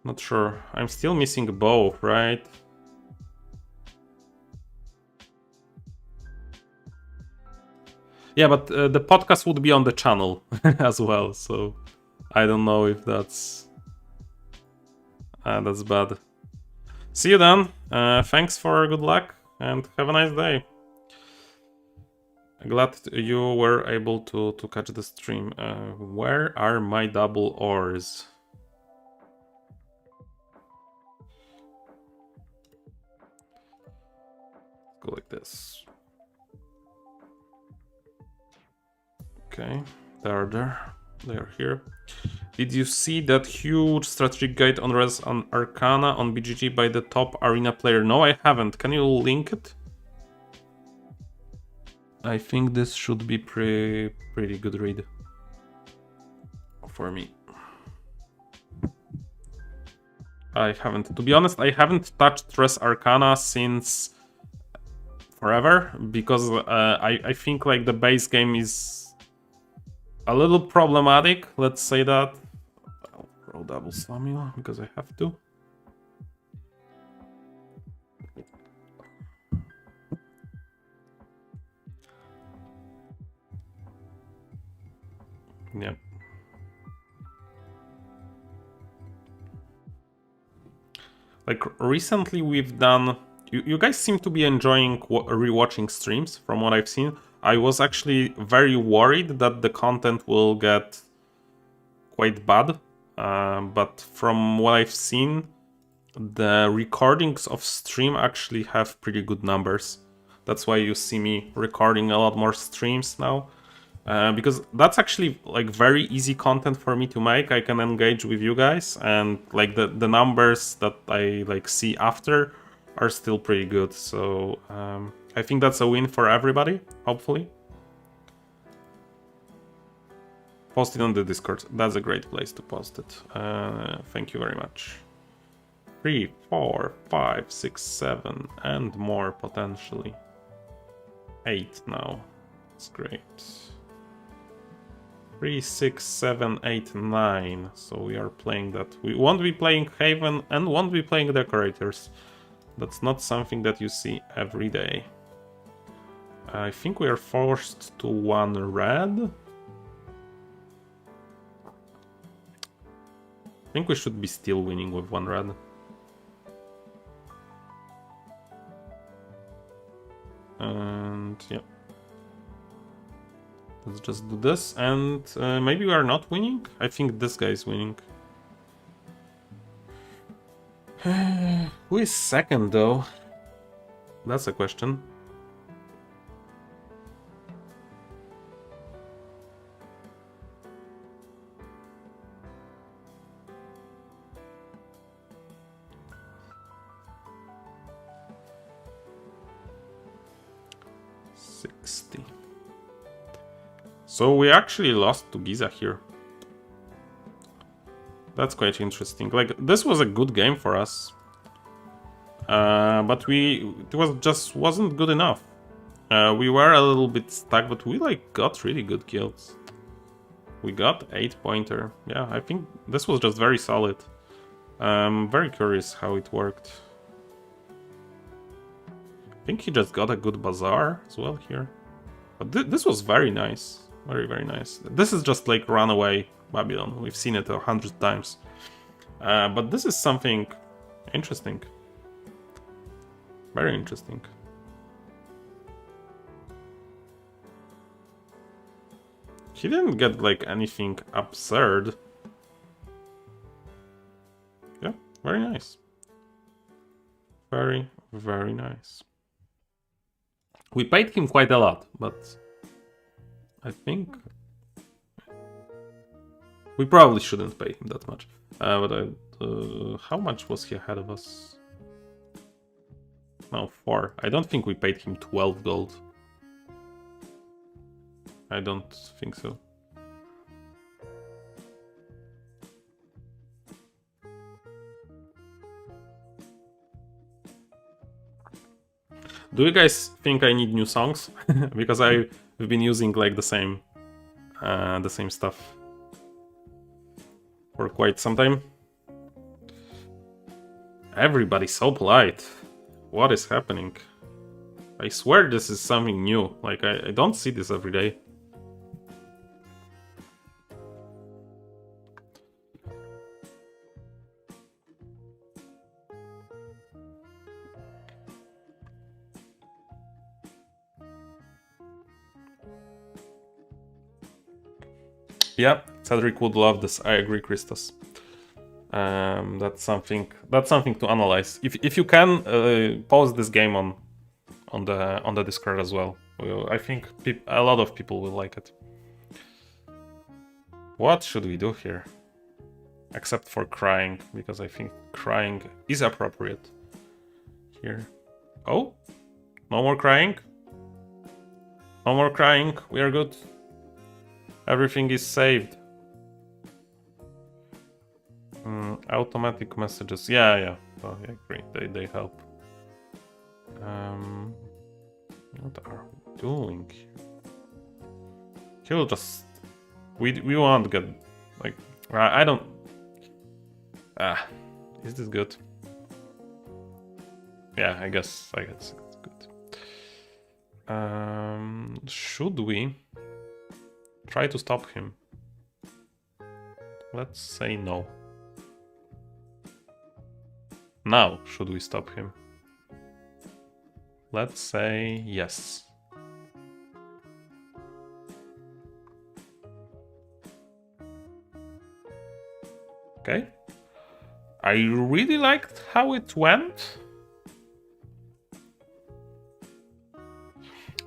Not sure. I'm still missing both, right? Yeah, but the podcast would be on the channel as well, so I don't know if that's bad. See you then. Thanks for good luck and have a nice day. Glad you were able to catch the stream. Where are my double ores? Go like this. Okay, they are there. They are here. Did you see that huge strategic guide on Res on Arcana on BGG by the top arena player? No, I haven't. Can you link it? I think this should be pretty good read for me. I haven't. To be honest, I haven't touched Res Arcana since forever because I think like the base game is a little problematic. Let's say that. I'll throw double Samuel because I have to. Yeah. Like recently we've done... You guys seem to be enjoying rewatching streams from what I've seen. I was actually very worried that the content will get quite bad. But from what I've seen, the recordings of stream actually have pretty good numbers. That's why you see me recording a lot more streams now. Because that's actually like very easy content for me to make. I can engage with you guys, and like the numbers that I like see after are still pretty good. So I think that's a win for everybody, hopefully. Post it on the Discord. That's a great place to post it. Thank you very much. 3, 4, 5, 6, 7, and more potentially. 8 now. That's great. 3, 6, 7, 8, 9. So we are playing that. We won't be playing Haven and won't be playing Decorators. That's not something that you see every day. I think we are forced to 1 red. I think we should be still winning with 1 red. And yeah. Let's just do this, and maybe we are not winning? I think this guy is winning. Who is second, though? That's a question. So we actually lost to Giza here. That's quite interesting. Like, this was a good game for us. But it wasn't good enough. We were a little bit stuck, but we like got really good kills. We got 8-pointer. Yeah, I think this was just very solid. Very curious how it worked. I think he just got a good bazaar as well here. But this was very nice. Very, very nice. This is just like runaway Babylon. We've seen it 100 times. But this is something interesting. Very interesting. He didn't get like anything absurd. Yeah, very nice. Very, very nice. We paid him quite a lot, but I think We probably shouldn't pay him that much. How much was he ahead of us? No, 4. I don't think we paid him 12 gold. I don't think so. Do you guys think I need new songs? Because I've been using like the same stuff for quite some time. Everybody's so polite. What is happening? I swear this is something new. Like I don't see this every day. Yeah, Cedric would love this. I agree, Christos. That's something to analyze. If you can pause this game on the Discord as well. I think a lot of people will like it. What should we do here? Except for crying, because I think crying is appropriate here. Oh, no more crying. No more crying. We are good. Everything is saved. Automatic messages. Yeah. Oh, I agree. They help. What are we doing? He'll just. We won't get like. I don't. Is this good? Yeah, I guess it's good. Should we try to stop him? Let's say no. Now, should we stop him? Let's say yes. Okay. I really liked how it went.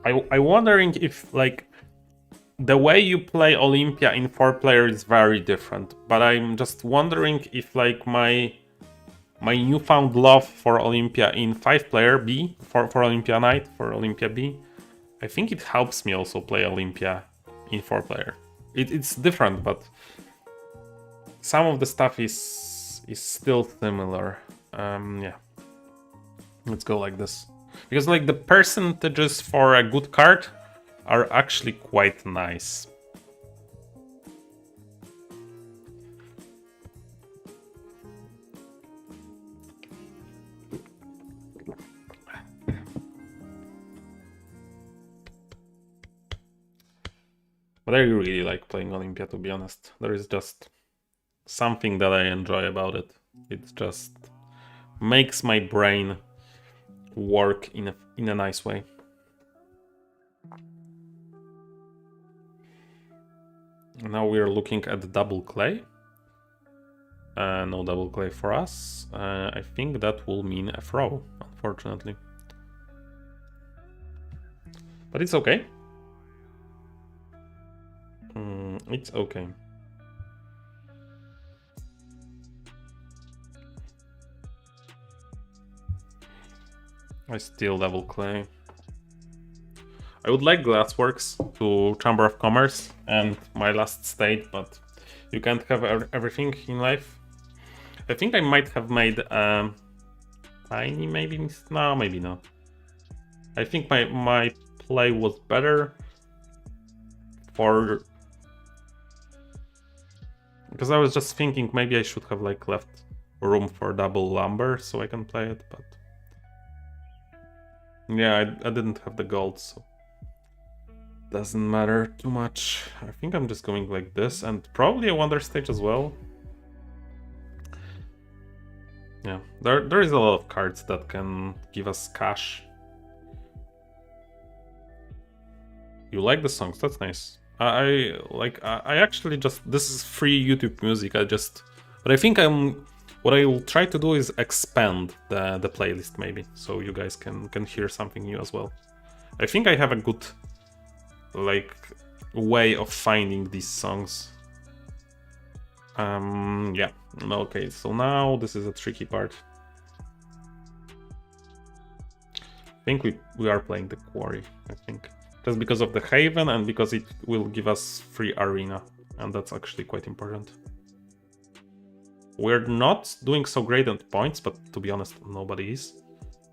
I'm wondering if, like, the way you play Olympia in 4-player is very different, but I'm just wondering if, like, my newfound love for Olympia in 5-player B, for Olympia Night, for Olympia B, I think it helps me also play Olympia in 4-player. It's different, but some of the stuff is still similar. Yeah. Let's go like this. Because, like, the percentages for a good card are actually quite nice. But I really like playing Olympia, to be honest. There is just something that I enjoy about it. It just makes my brain work in a nice way. Now we're looking at the double clay. No double clay for us. I think that will mean a throw, unfortunately. But it's okay. It's okay. I steal double clay. I would like Glassworks to Chamber of Commerce and my last state, but you can't have everything in life. I think I might have made tiny, maybe. No, maybe not. I think my play was better for, because I was just thinking maybe I should have like left room for double lumber so I can play it, but yeah, I didn't have the gold, so doesn't matter too much. I think I'm just going like this, and probably a Wonder stage as well. Yeah, there is a lot of cards that can give us cash. You like the songs? That's nice. I actually just, this is free YouTube music. But I think what I will try to do is expand the playlist maybe, so you guys can hear something new as well. I think I have a good like way of finding these songs. Yeah. Okay, so now this is a tricky part. I think we are playing the quarry, I think. Just because of the Haven and because it will give us free arena. And that's actually quite important. We're not doing so great at points, but to be honest, nobody is.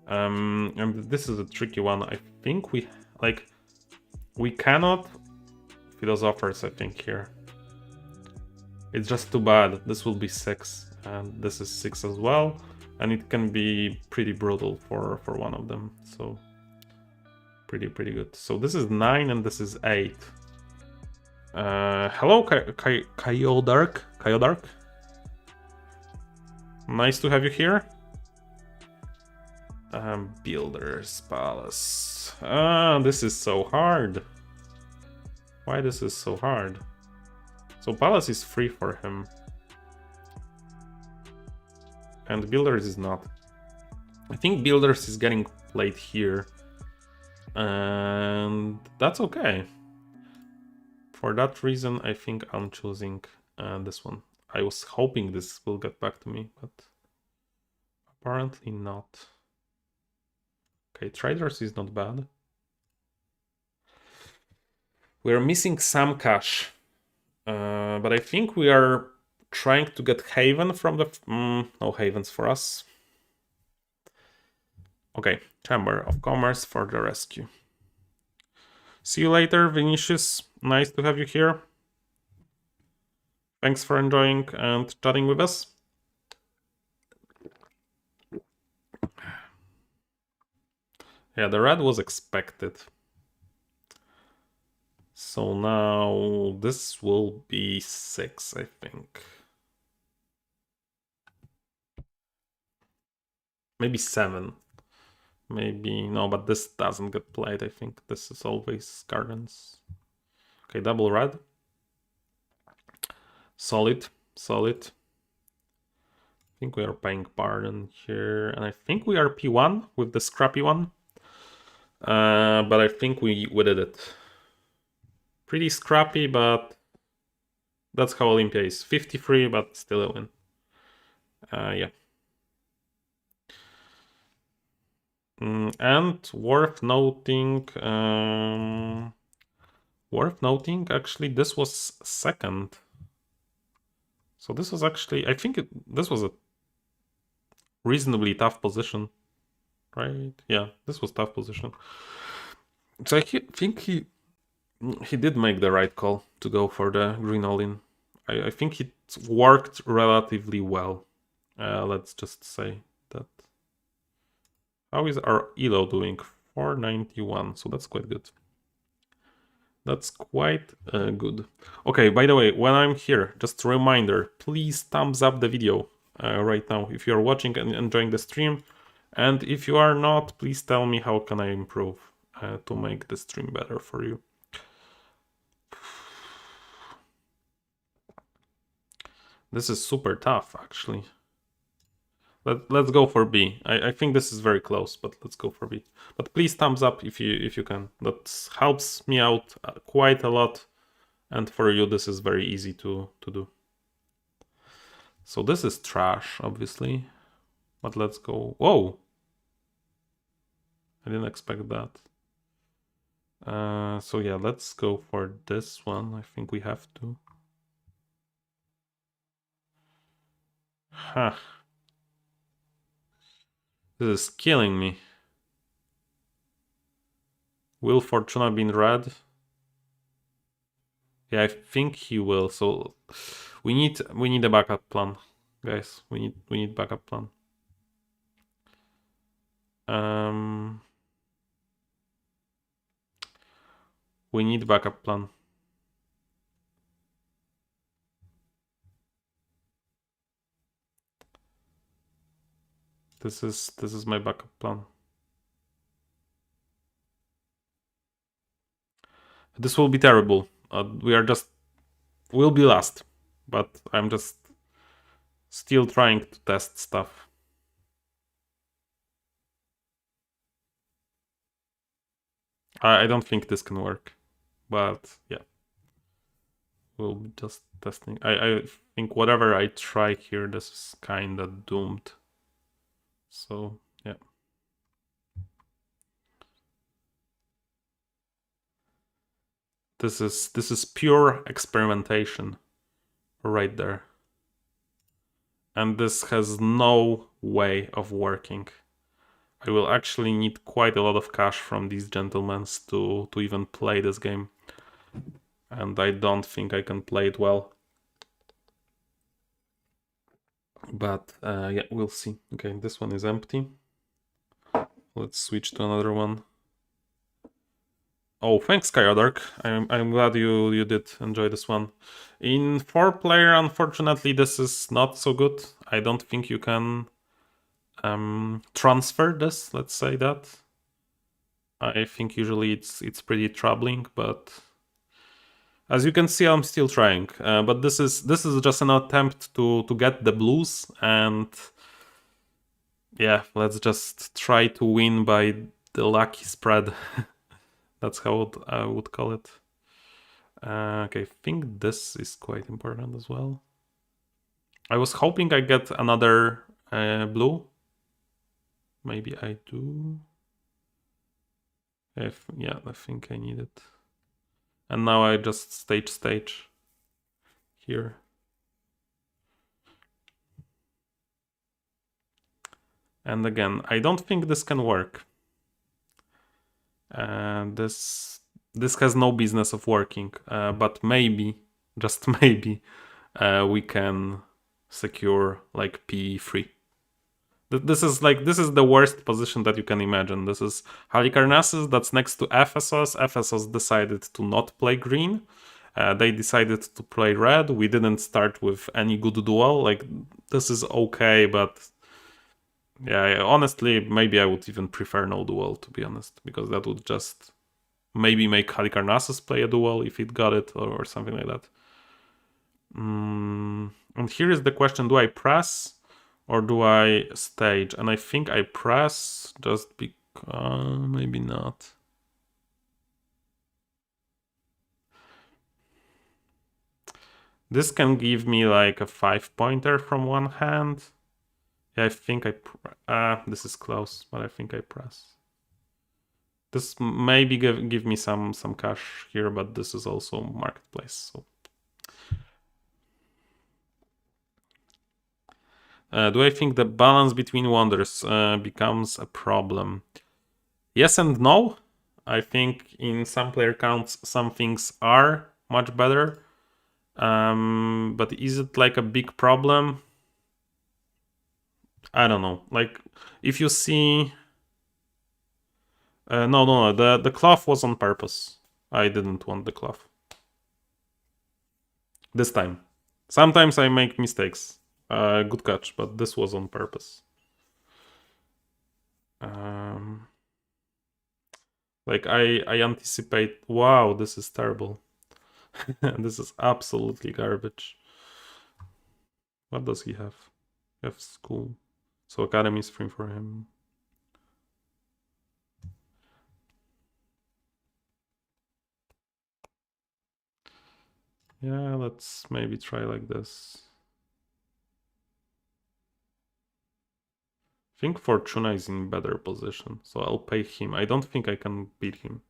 And this is a tricky one. I think we cannot philosophers, I think, here. It's just too bad. This will be 6, and this is 6 as well, and it can be pretty brutal for one of them. So pretty good. So this is 9 and this is 8. Hello, Kayodark. Kayodark. Nice to have you here. Builder's Palace. This is so hard. Why this is so hard? So Palace is free for him. And Builders is not. I think Builders is getting played here. And that's okay. For that reason, I think I'm choosing this one. I was hoping this will get back to me, but apparently not. Okay, Traders is not bad. We're missing some cash. But I think we are trying to get Haven from the... no Havens for us. Okay, Chamber of Commerce for the rescue. See you later, Vinicius. Nice to have you here. Thanks for enjoying and chatting with us. Yeah, the red was expected. So now this will be 6, I think. Maybe 7. Maybe, no, but this doesn't get played, I think. This is always Gardens. Okay, double red. Solid, solid. I think we are paying pardon here, and I think we are P1 with the scrappy one. But I think we did it. Pretty scrappy, but that's how Olympia is. 53, but still a win. Yeah. And worth noting, actually, this was 2nd. So this was actually, I think this was a reasonably tough position, right? Yeah, this was tough position. So I think he did make the right call to go for the green all-in. I think it worked relatively well. Let's just say that. How is our ELO doing? 491, so that's quite good. That's quite good. Okay, by the way, when I'm here, just a reminder, please thumbs up the video right now if you're watching and enjoying the stream. And if you are not, please tell me how can I improve to make the stream better for you. This is super tough, actually. Let's go for B. I think this is very close, but let's go for B. But please thumbs up if you can. That helps me out quite a lot. And for you, this is very easy to do. So this is trash, obviously. But let's go. Whoa! I didn't expect that. So yeah, let's go for this one. I think we have to. Huh. This is killing me. Will Fortuna be in red? Yeah, I think he will. So we need a backup plan, guys. We need backup plan. We need backup plan. This is my backup plan. This will be terrible. We'll be last, but I'm just still trying to test stuff. I don't think this can work, but yeah. We'll be just testing. I think whatever I try here, this is kinda doomed. So yeah. This is pure experimentation right there. And this has no way of working. I will actually need quite a lot of cash from these gentlemen to even play this game. And I don't think I can play it well. But yeah, we'll see. Okay, this one is empty. Let's switch to another one. Oh, thanks, Skyadark. I'm glad you did enjoy this one. In 4-player, unfortunately, this is not so good. I don't think you can transfer this. Let's say that. I think usually it's pretty troubling, but as you can see, I'm still trying. But this is just an attempt to get the blues, and yeah, let's just try to win by the lucky spread. That's how I would call it. Okay, I think this is quite important as well. I was hoping I get another blue. Maybe I do. Yeah, I think I need it. And now I just stage here. And again, I don't think this can work. This has no business of working, but maybe, just maybe, we can secure like P3. This is the worst position that you can imagine. This is Halicarnassus that's next to Ephesos. Ephesos decided to not play green. They decided to play red. We didn't start with any good duel. Like, this is okay, but yeah, honestly, maybe I would even prefer no duel, to be honest, because that would just maybe make Halicarnassus play a duel if it got it, or something like that. And here is the question, do I press or do I stage? And I think I press just because... maybe not. This can give me like a 5-pointer from one hand. Yeah, I think this is close, but I think I press. This maybe give me some cash here, but this is also marketplace. So. Do I think the balance between wonders becomes a problem? Yes and no. I think in some player counts, some things are much better. But is it like a big problem? I don't know. Like, if you see... no. The cloth was on purpose. I didn't want the cloth. This time. Sometimes I make mistakes. Good catch, but this was on purpose. Like, I anticipate... Wow, this is terrible. This is absolutely garbage. What does he have? He has school. So academy is free for him. Yeah, let's maybe try like this. I think Fortuna is in better position, so I'll pay him. I don't think I can beat him.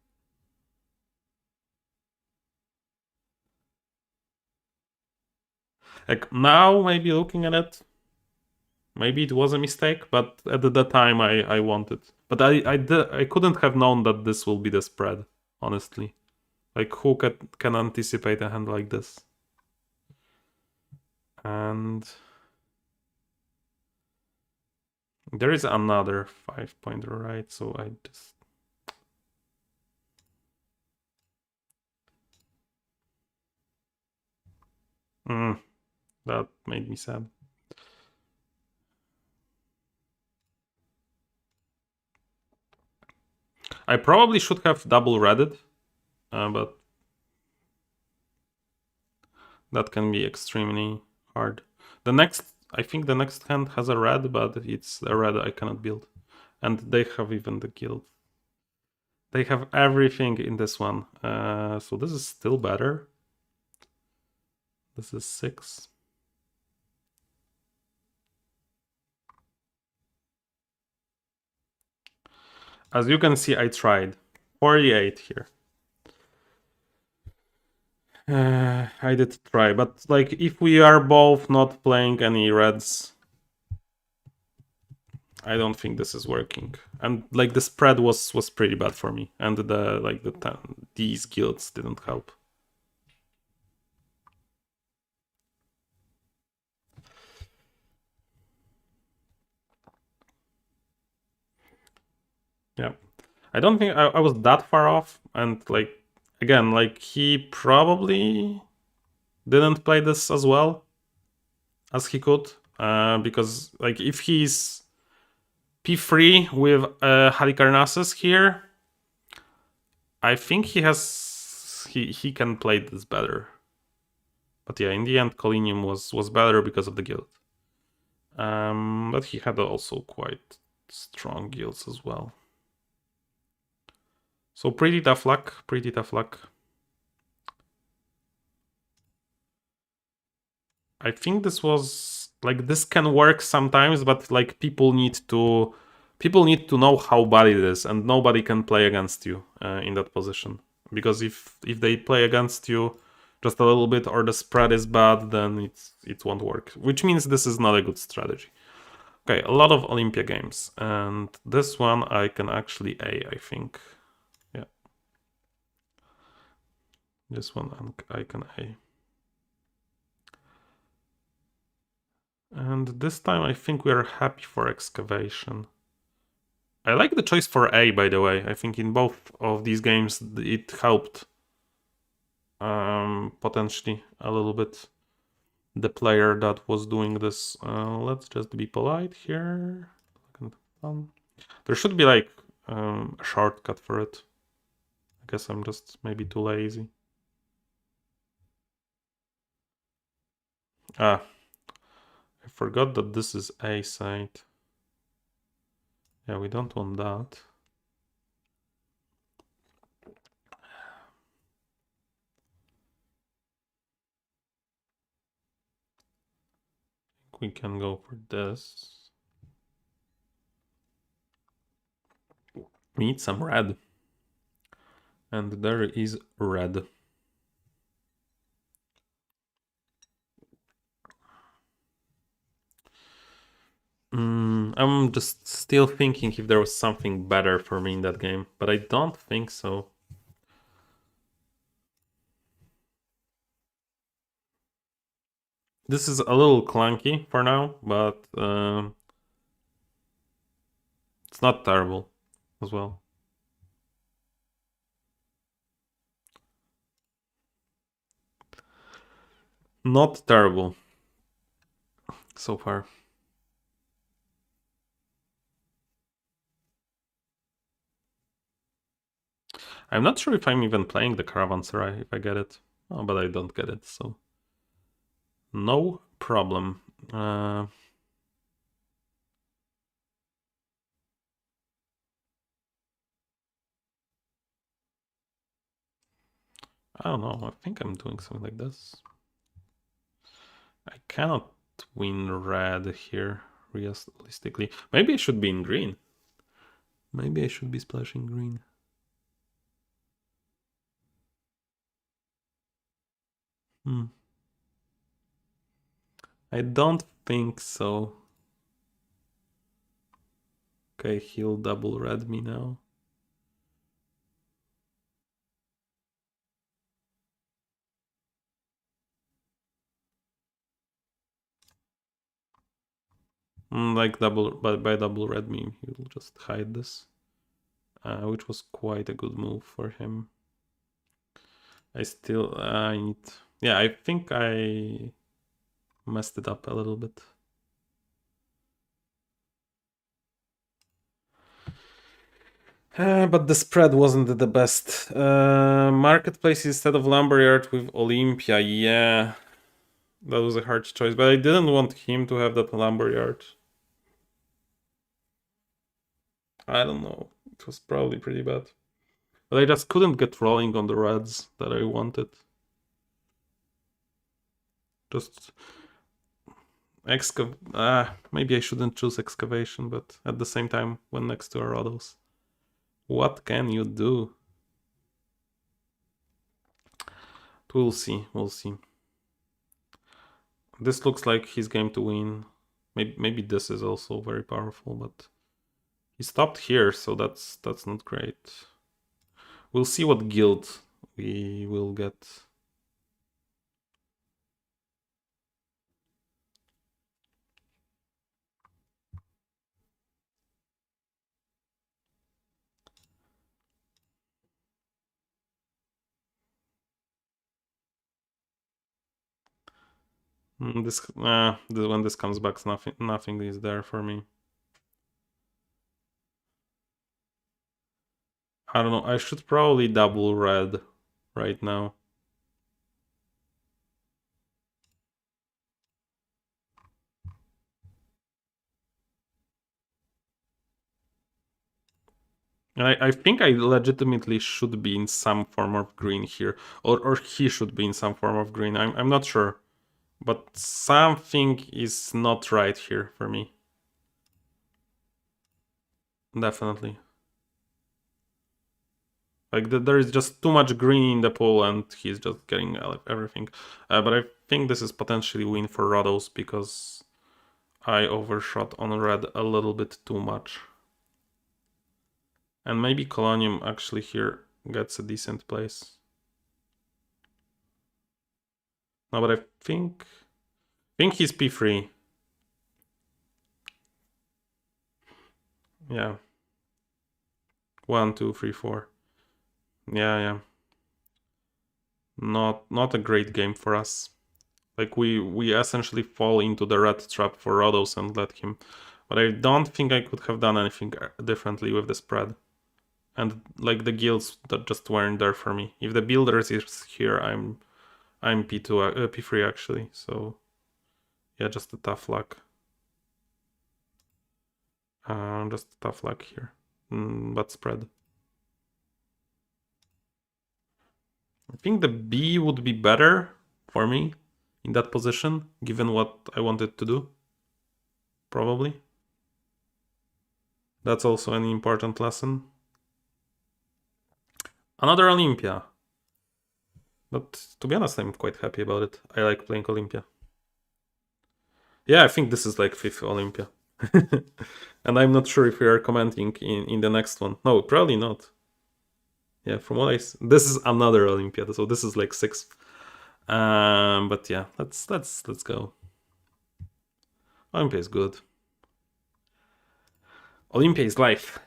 Like, now, maybe looking at it, maybe it was a mistake, but at the time I wanted. But I couldn't have known that this will be the spread, honestly. Like, who can anticipate a hand like this? And there is another 5-pointer, right? So I just... that made me sad. I probably should have double redded, but that can be extremely hard. I think the next hand has a red, but it's a red I cannot build. And they have even the guild. They have everything in this one. So this is still better. This is 6. As you can see, I tried. 48 here. I did try, but like if we are both not playing any reds, I don't think this is working. And like the spread was pretty bad for me, and these guilds didn't help. Yeah, I don't think I was that far off, and like again, like he probably didn't play this as well as he could, because like if he's P3 with Halicarnassus here, I think he can play this better. But yeah, in the end, Colinium was better because of the guild. But he had also quite strong guilds as well. So pretty tough luck, pretty tough luck. I think this was like this can work sometimes, but like people need to know how bad it is, and nobody can play against you in that position. Because if they play against you just a little bit or the spread is bad, then it won't work. Which means this is not a good strategy. Okay, a lot of Olympia games, and this one I can actually A, I think. Yeah. This one I can A. And this time I think we are happy for excavation. I like the choice for A, by the way. I think in both of these games it helped potentially a little bit the player that was doing this. Let's just be polite here. There should be like a shortcut for it. I guess I'm just maybe too lazy. I forgot that this is A site. Yeah, we don't want that. We can go for this. We need some red. And there is red. I'm just still thinking if there was something better for me in that game, but I don't think so. This is a little clunky for now, but it's not terrible as well. Not terrible so far. I'm not sure if I'm even playing the Caravanserai if I get it. Oh, but I don't get it, so no problem. I don't know. I think I'm doing something like this. I cannot win red here, realistically. Maybe I should be in green. Maybe I should be splashing green. I don't think so. Okay, he'll double red me now. Like double, by double red me, he'll just hide this, which was quite a good move for him. I need, yeah, I think I messed it up a little bit. But the spread wasn't the best. Marketplace instead of Lumberyard with Olympia, yeah. That was a hard choice, but I didn't want him to have that Lumberyard. I don't know. It was probably pretty bad. But I just couldn't get rolling on the reds that I wanted. Just maybe I shouldn't choose excavation, but at the same time, when next to Rhodos, what can you do? We'll see. We'll see. This looks like his game to win. Maybe this is also very powerful, but he stopped here, so that's not great. We'll see what guild we will get. When this comes back, nothing is there for me. I don't know. I should probably double red right now. And I think I legitimately should be in some form of green here, or he should be in some form of green. I'm not sure, but something is not right here for me. Definitely. Like there is just too much green in the pool, and he's just getting everything. But I think this is potentially win for Rhodos because I overshot on red a little bit too much. And maybe Colonium actually here gets a decent place. No, but I think he's P3. Yeah. 1, 2, 3, 4. Yeah. Not a great game for us. Like we essentially fall into the red trap for Rhodos and let him. But I don't think I could have done anything differently with the spread. And like the guilds that just weren't there for me. If the builders is here, I'm P2 P3 actually. So yeah, just a tough luck. Just tough luck here. But spread. I think the B would be better for me in that position, given what I wanted to do. Probably. That's also an important lesson. Another Olympia. But to be honest, I'm quite happy about it. I like playing Olympia. Yeah, I think this is like 5th Olympia. And I'm not sure if we are commenting in the next one. No, probably not. Yeah, from what this is another Olympia, so this is like 6th. But yeah, let's go. Olympia is good. Olympia is life.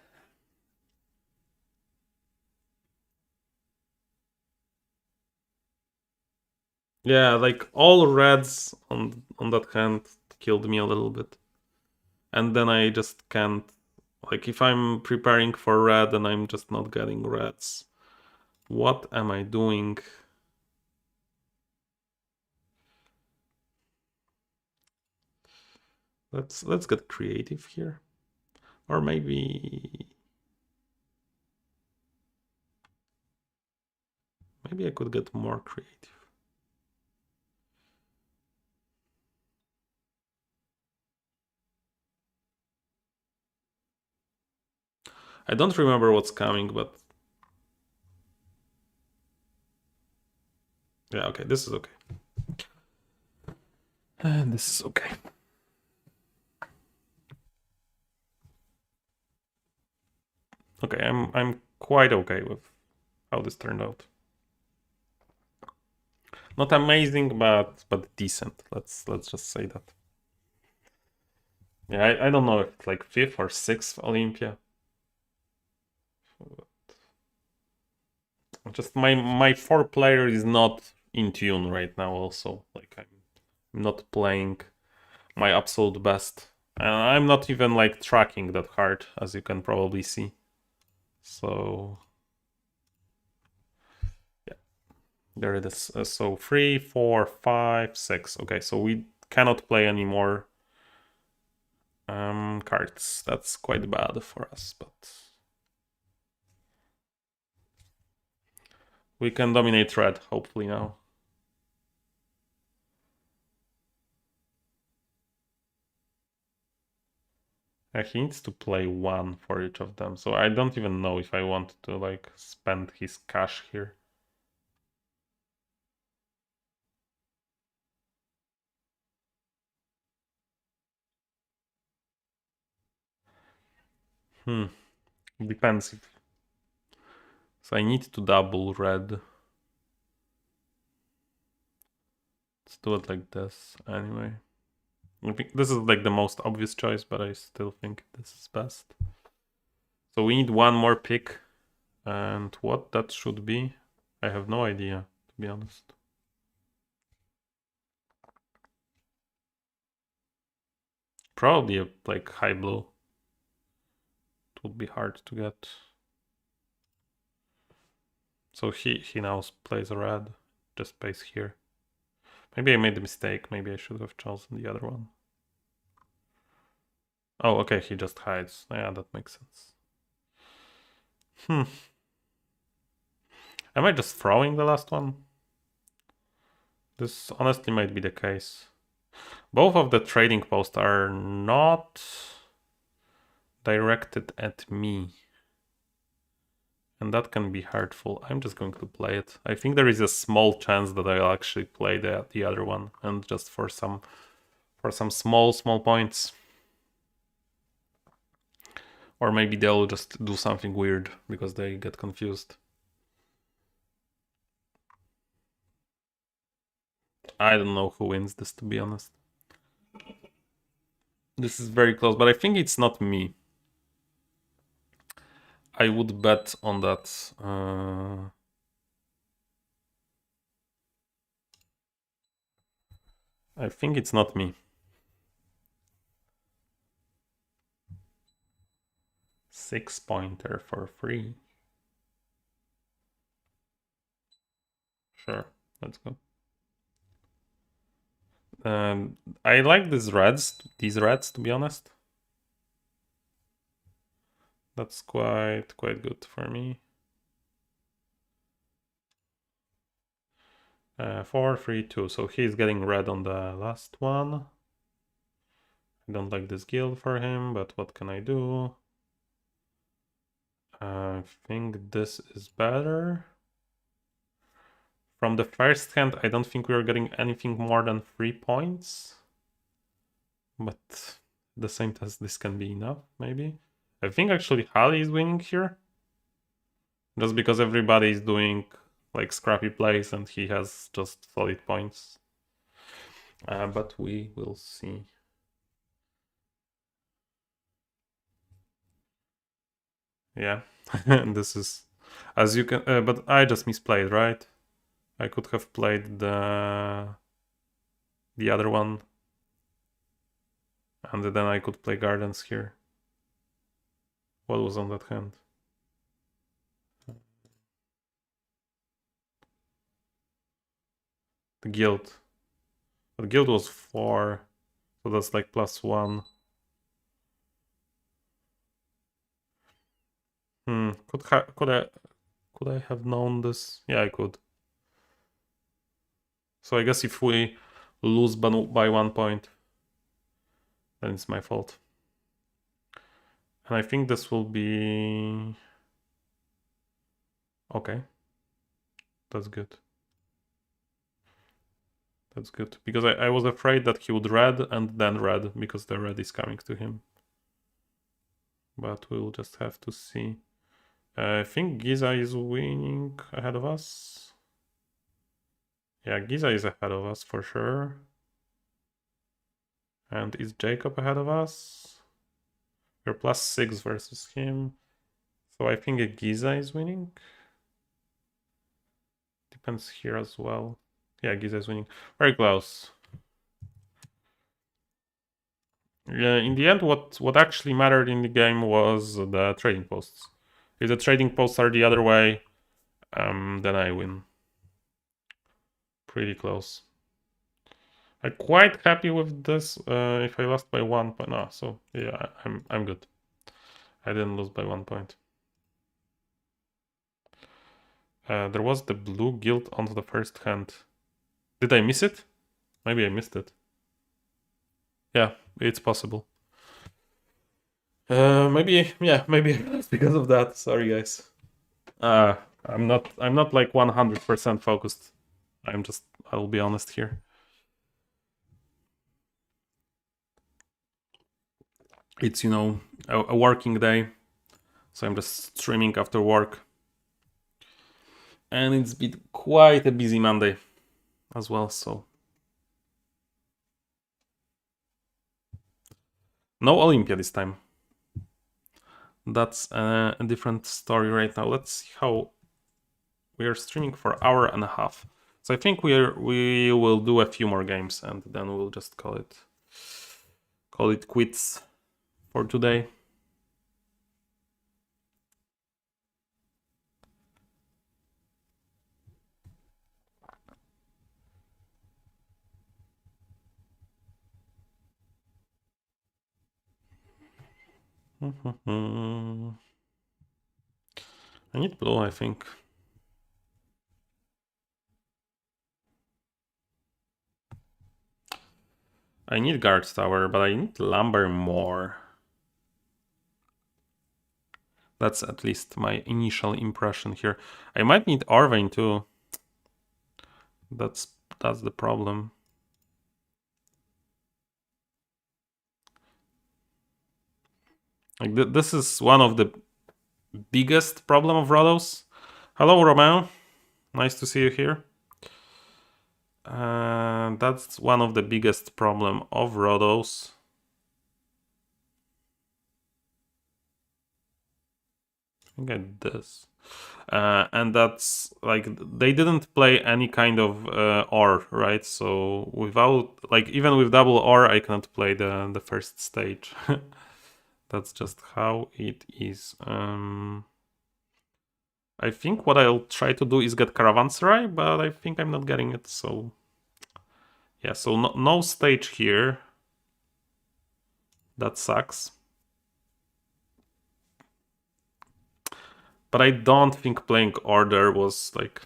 Yeah, like all reds on that hand killed me a little bit. And then I just can't, like if I'm preparing for red and I'm just not getting reds, what am I doing? Let's get creative here. Or maybe I could get more creative. I don't remember what's coming, but yeah, okay, this is okay. And this is okay. Okay, I'm quite okay with how this turned out. Not amazing, but decent. Let's just say that. Yeah, I don't know if it's like 5th or 6th Olympia. Just my 4 player is not in tune right now. Also, like I'm not playing my absolute best, and I'm not even like tracking that hard, as you can probably see. So yeah, there it is. So 3, 4, 5, 6. Okay, so we cannot play any more cards. That's quite bad for us, but we can dominate red hopefully now. He needs to play one for each of them, so I don't even know if I want to like spend his cash here. Depends if... So I need to double red. Let's do it like this anyway. I think this is like the most obvious choice, but I still think this is best. So we need one more pick, and what that should be, I have no idea, to be honest. Probably a like high blue. It would be hard to get. So he now plays a red, just plays here. Maybe I made a mistake. Maybe I should have chosen the other one. Oh, okay, he just hides. Yeah, that makes sense. Am I just throwing the last one? This honestly might be the case. Both of the trading posts are not directed at me. And that can be hurtful. I'm just going to play it. I think there is a small chance that I'll actually play the other one, and just for some small points. Or maybe they'll just do something weird because they get confused. I don't know who wins this, to be honest. This is very close, but I think it's not me. I would bet on that. I think it's not me. 6-pointer for free. Sure, let's go. I like these reds, to be honest. That's quite good for me. 4, 3, 2. So he's getting red on the last one. I don't like this guild for him, but what can I do? I think this is better. From the first hand, I don't think we're getting anything more than 3 points. But at the same time, this can be enough, maybe. I think actually Hali is winning here. Just because everybody is doing like scrappy plays and he has just solid points. But we will see. Yeah, this is, as you can, but I just misplayed, right? I could have played the other one, and then I could play gardens here. What was on that hand? The guild. But guild was 4, so that's like +1. Could I have known this? Yeah, I could. So I guess if we lose by 1 point, then it's my fault. And I think this will be okay. That's good. That's good. Because I was afraid that he would red and then red, because the red is coming to him. But we'll just have to see. I think Giza is winning ahead of us. Yeah, Giza is ahead of us for sure. And is Jacob ahead of us? We're +6 versus him. So I think Giza is winning. Depends here as well. Yeah, Giza is winning. Very close. Yeah, in the end, what actually mattered in the game was the trading posts. If the trading posts are the other way, then I win. Pretty close. I'm quite happy with this. If I lost by 1 point, no, so yeah, I'm good. I didn't lose by 1 point. There was the blue guild on the first hand. Did I miss it? Maybe I missed it. Yeah, it's possible. Maybe, yeah, maybe it's because of that. Sorry, guys. I'm not like 100% focused. I'll be honest here. It's, a working day, so I'm just streaming after work. And it's been quite a busy Monday as well, so. No Olympia this time. That's a different story right now. Let's see how we are streaming for an hour and a half. So I think we will do a few more games and then we'll just call it quits for today. I need blue, I think. I need guard tower, but I need lumber more. That's at least my initial impression here. I might need Arvane too. That's the problem. Like this is one of the biggest problem of Rhodos. Hello, Romeo. Nice to see you here. That's one of the biggest problem of Rhodos. I get this. And that's like they didn't play any kind of ore, right? So without, like, even with double ore, I cannot play the first stage. That's just how it is. I think what I'll try to do is get Caravanserai, but I think I'm not getting it. So yeah, so no stage here. That sucks. But I don't think playing Order was like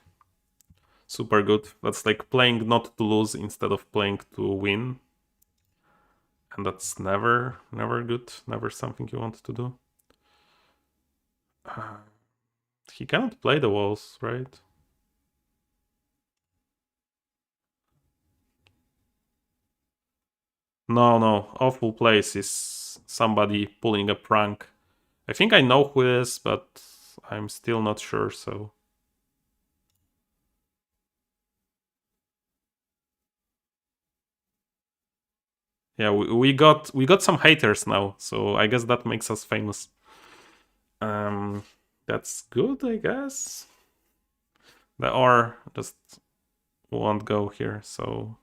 super good. That's like playing not to lose instead of playing to win. And that's never good. Never something you want to do. He cannot play the walls, right? No. Awful place is somebody pulling a prank. I think I know who it is, but I'm still not sure, so. Yeah, we got some haters now, so I guess that makes us famous. That's good, I guess. The R just won't go here, so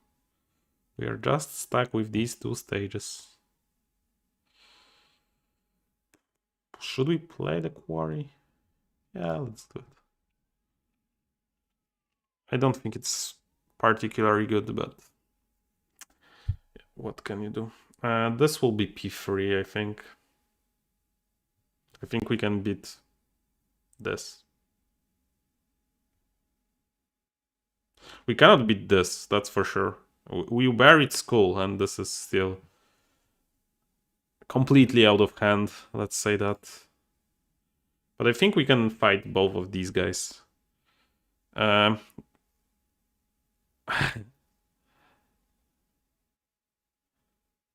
we are just stuck with these two stages. Should we play the quarry? Yeah, let's do it. I don't think it's particularly good, but what can you do? This will be P3, I think. I think we can beat this. We cannot beat this, that's for sure. We buried Skull, and this is still completely out of hand, let's say that. But I think we can fight both of these guys.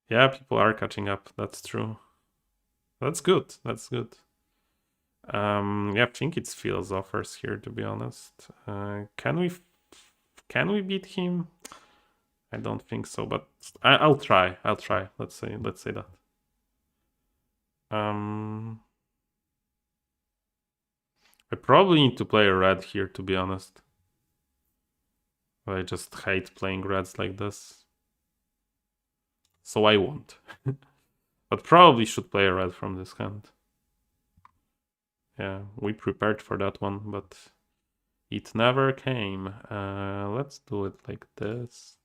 Yeah, people are catching up, that's true. That's good, that's good. Yeah, I think it's Philosophers here, to be honest. Can we beat him? I don't think so, but I'll try. Let's say that. I probably need to play a red here, to be honest. I just hate playing reds like this. So I won't. But probably should play a red from this hand. Yeah, we prepared for that one, but it never came. Let's do it like this.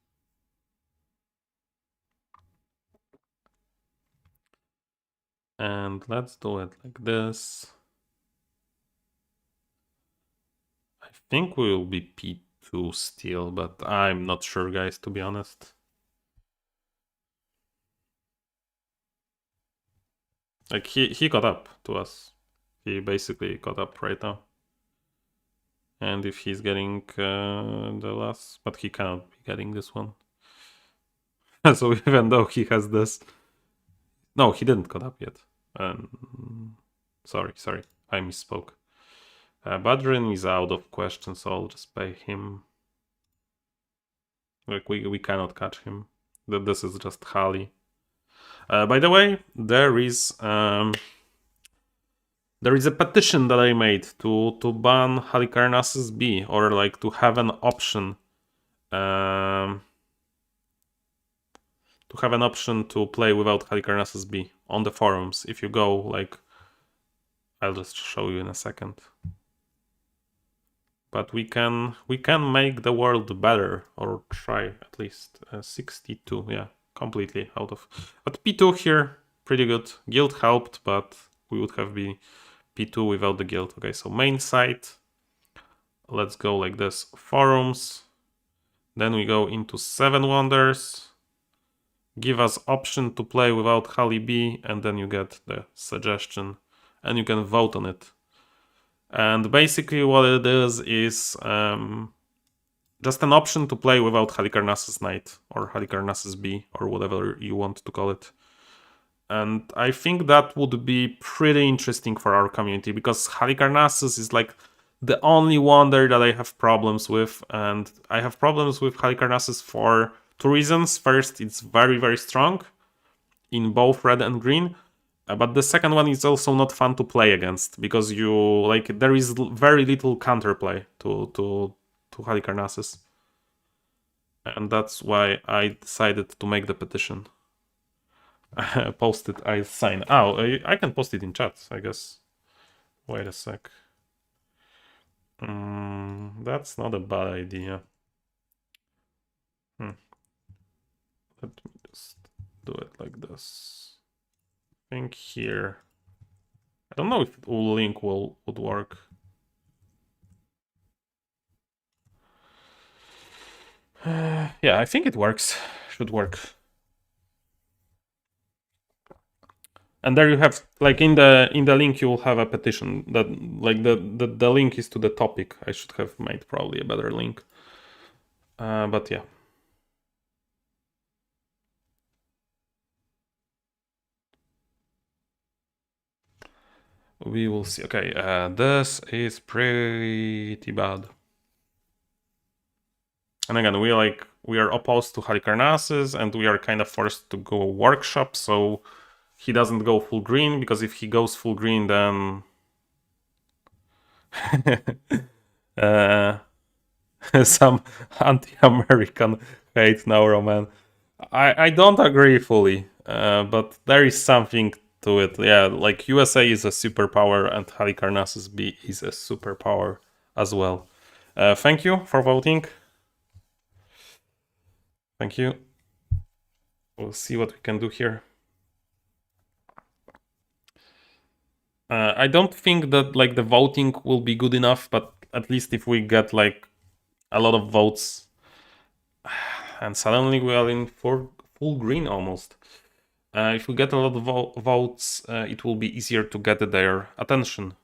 And let's do it like this. I think we will be P2 still, but I'm not sure, guys, to be honest. Like he caught up to us. He basically caught up right now. And if he's getting the last, but he cannot be getting this one. So even though he has this, no, he didn't caught up yet. Sorry, I misspoke. Badrin is out of question, so I'll just pay him. Like we cannot catch him. This is just Hali. By the way, there is a petition that I made to ban Halicarnassus B, or like to have an option. To have an option to play without Halicarnassus B on the forums. If you go, like, I'll just show you in a second. But we can make the world better, or try at least. 62, yeah, completely out of. But P2 here, pretty good. Guild helped, but we would have been P2 without the guild. Okay, so main site. Let's go like this. Forums. Then we go into 7 Wonders. Give us option to play without Hali B, and then you get the suggestion, and you can vote on it. And basically what it is just an option to play without Halicarnassus Knight, or Halicarnassus B, or whatever you want to call it. And I think that would be pretty interesting for our community, because Halicarnassus is like the only wonder that I have problems with, and I have problems with Halicarnassus for 2 reasons. First, it's very, very strong in both red and green, but the second one is also not fun to play against, because you like there is very little counterplay to Halicarnassus, and that's why I decided to make the petition. Post it, I sign. Oh, I can post it in chat, I guess. Wait a sec. That's not a bad idea. Let me just do it like this. I think here. I don't know if link would work. Yeah, I think it works. Should work. And there you have, like, in the link you will have a petition that, like, the link is to the topic. I should have made probably a better link. But yeah. We will see. Okay, this is pretty bad. And again, we are opposed to Halicarnassus, and we are kind of forced to go workshop, so he doesn't go full green, because if he goes full green, then some anti-American hate now, Roman. I don't agree fully, but there is something to it. Yeah, like USA is a superpower, and Halicarnassus B is a superpower as well. Thank you for voting. Thank you. We'll see what we can do here. I don't think that like the voting will be good enough, but at least if we get like a lot of votes, and suddenly we are in full green almost. If we get a lot of votes, it will be easier to get their attention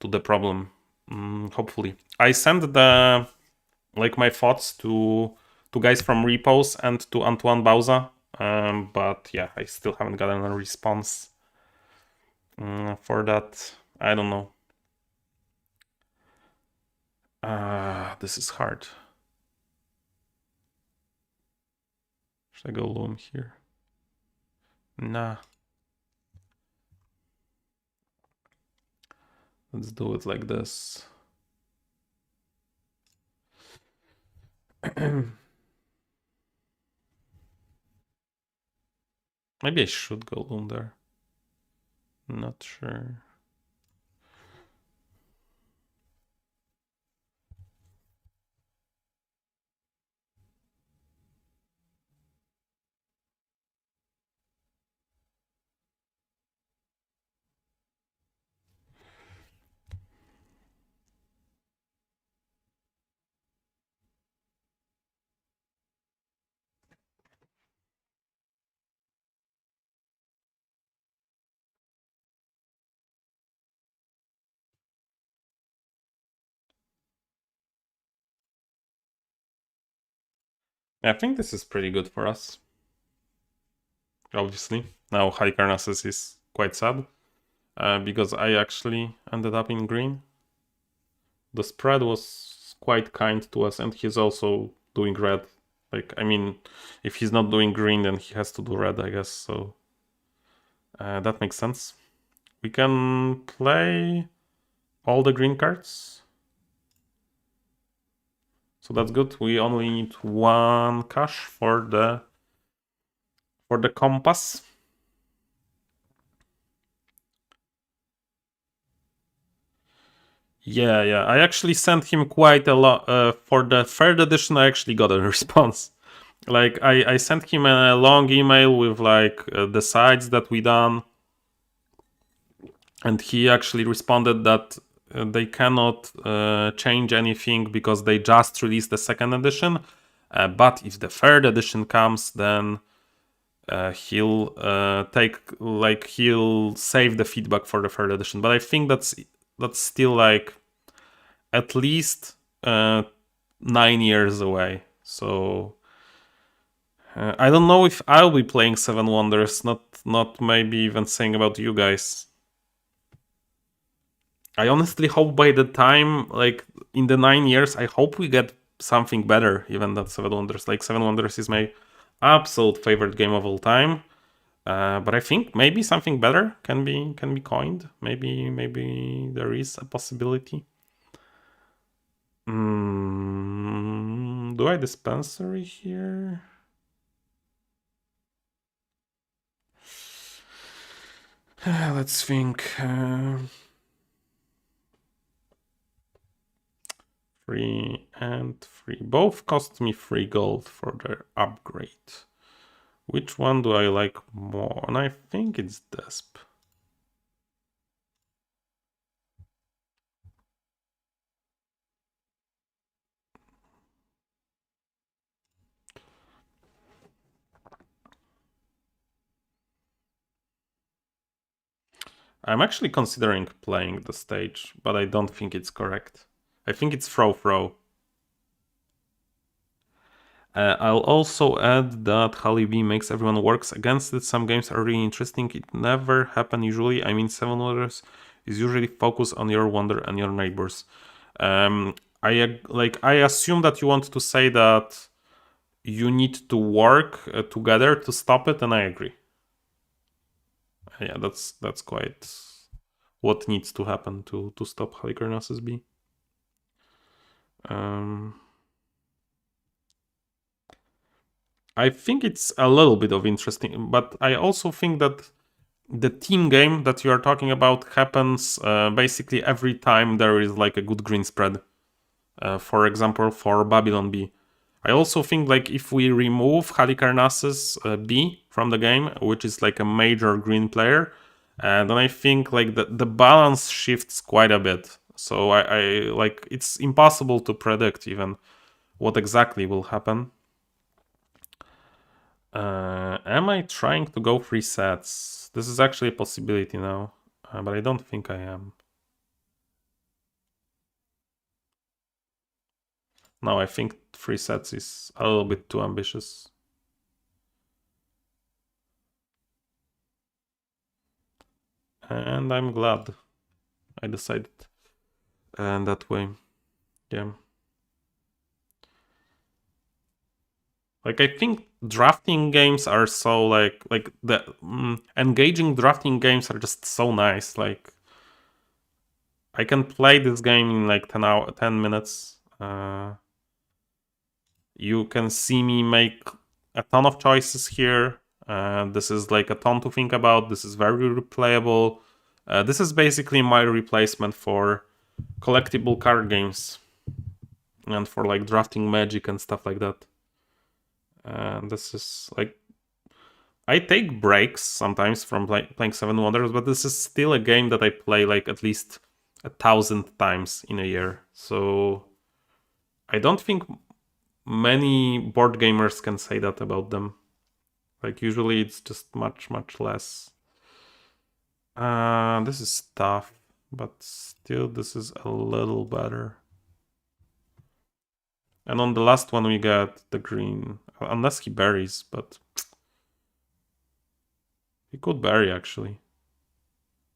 to the problem. Hopefully, I sent my thoughts to guys from Repos and to Antoine Bauza, but yeah, I still haven't gotten a response for that. I don't know. This is hard. Should I go loam here? Nah. Let's do it like this. Maybe I should go loom there. Not sure. I think this is pretty good for us. Obviously. Now Halicarnassus is quite sad. Because I actually ended up in green. The spread was quite kind to us, and he's also doing red. Like, I mean, if he's not doing green, then he has to do red, I guess, so that makes sense. We can play all the green cards. So that's good. We only need one cash for the compass. Yeah. I actually sent him quite a lot. For the third edition, I actually got a response. Like, I sent him a long email with like the sides that we done, and he actually responded that they cannot change anything because they just released the second edition. But if the third edition comes, then he'll he'll save the feedback for the third edition. But I think that's still like at least 9 years away. So I don't know if I'll be playing Seven Wonders. Not maybe even saying about you guys. I honestly hope by the time, like in the 9 years, I hope we get something better even than Seven Wonders. Like Seven Wonders is my absolute favorite game of all time. But I think maybe something better can be coined. Maybe there is a possibility. Do I dispensary here? Let's think. 3 and 3. Both cost me 3 gold for their upgrade. Which one do I like more? And I think it's Desp. I'm actually considering playing the stage, but I don't think it's correct. I think it's throw. I'll also add that Hali B makes everyone works against it. Some games are really interesting. It never happen usually. I mean, Seven Wonders is usually focused on your wonder and your neighbors. I assume that you want to say that you need to work together to stop it, and I agree. Yeah, that's quite what needs to happen to stop Halicarnassus B. I think it's a little bit of interesting, but I also think that the team game that you are talking about happens basically every time there is like a good green spread. For example, for Babylon B. I also think like if we remove Halicarnassus B from the game, which is like a major green player, then I think like the balance shifts quite a bit. So I like it's impossible to predict even what exactly will happen. Am I trying to go 3 sets? This is actually a possibility now, but I don't think I am. No, I think 3 sets is a little bit too ambitious. And I'm glad I decided that way. Yeah. Like I think drafting games are so like the engaging drafting games are just so nice. Like I can play this game in like 10 minutes. You can see me make a ton of choices here. This is like a ton to think about. This is very replayable. This is basically my replacement for collectible card games and for like drafting Magic and stuff like that. This is like I take breaks sometimes from playing Seven Wonders, but this is still a game that I play like at least 1,000 times in a year. So I don't think many board gamers can say that about them. Like usually it's just much less. This is tough, but still this is a little better. And on the last one we get the green. Unless he buries, but he could bury actually.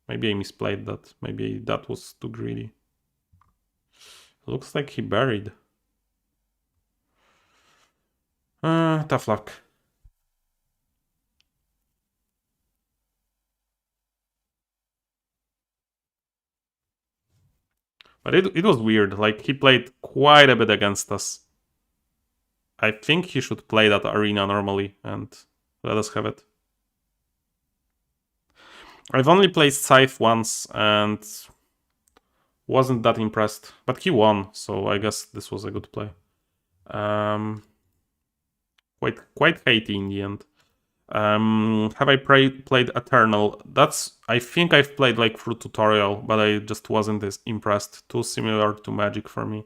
Maybe I misplayed that. Maybe that was too greedy. Looks like he buried. Tough luck. But it was weird. Like, he played quite a bit against us. I think he should play that arena normally and let us have it. I've only played Scythe once and wasn't that impressed. But he won, so I guess this was a good play. Quite hatey in the end. Have I played Eternal? I think I've played like through tutorial, but I just wasn't as impressed. Too similar to Magic for me.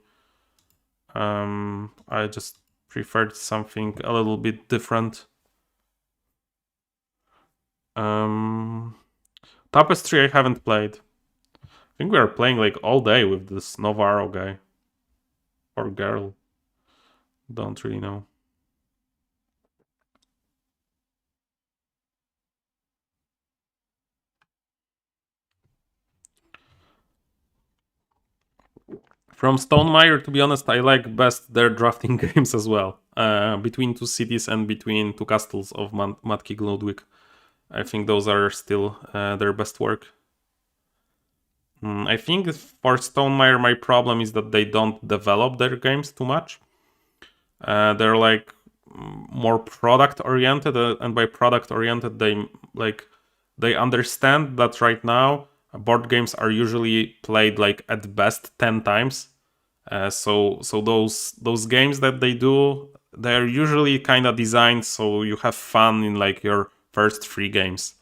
I just preferred something a little bit different. Tapestry I haven't played. I think we are playing like all day with this Novaro guy. Or girl. Don't really know. From Stonemaier, to be honest, I like best their drafting games as well. Between Two Cities and between Two Castles of Matki Ludwig. I think those are still their best work. I think for Stonemaier, my problem is that they don't develop their games too much. They're like more product oriented, and by product oriented, they understand that right now board games are usually played like at best 10 times. So those games that they do, they're usually kind of designed so you have fun in like your first 3 games.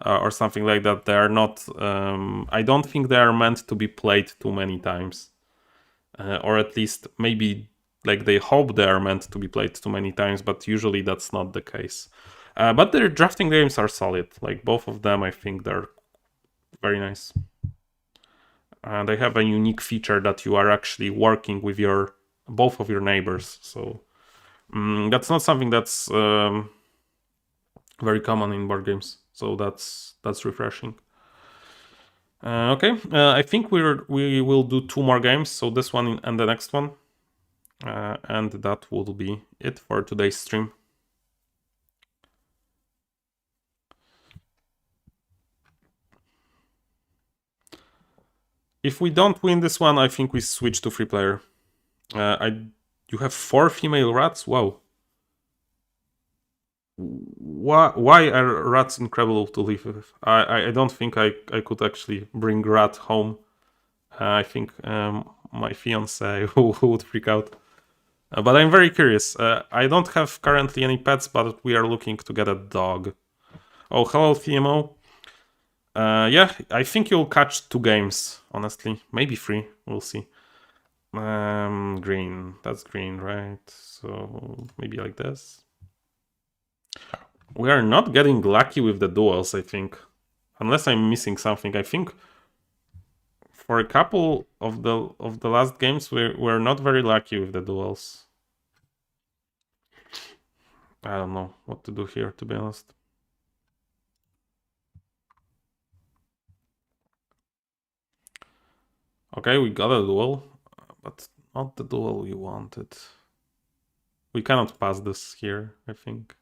Or something like that. They are not. I don't think they are meant to be played too many times, or at least maybe like they hope they are meant to be played too many times. But usually that's not the case. But their drafting games are solid. Like both of them, I think they're very nice. They have a unique feature that you are actually working with both of your neighbors. So that's not something that's very common in board games. So that's refreshing. Okay, I think we will do 2 more games, so this one and the next one, and that will be it for today's stream. If we don't win this one, I think we switch to 3-player. You have 4 female rats? Wow. Why are rats incredible to live with? I don't think I could actually bring rat home. I think my fiance would freak out. But I'm very curious. I don't have currently any pets, but we are looking to get a dog. Oh, hello, TMO. Yeah, I think you'll catch 2 games, honestly. Maybe 3. We'll see. Green. That's green, right? So maybe like this. We are not getting lucky with the duels, I think. Unless I'm missing something. I think for a couple of the last games, we're not very lucky with the duels. I don't know what to do here, to be honest. Okay, we got a duel, but not the duel we wanted. We cannot pass this here, I think.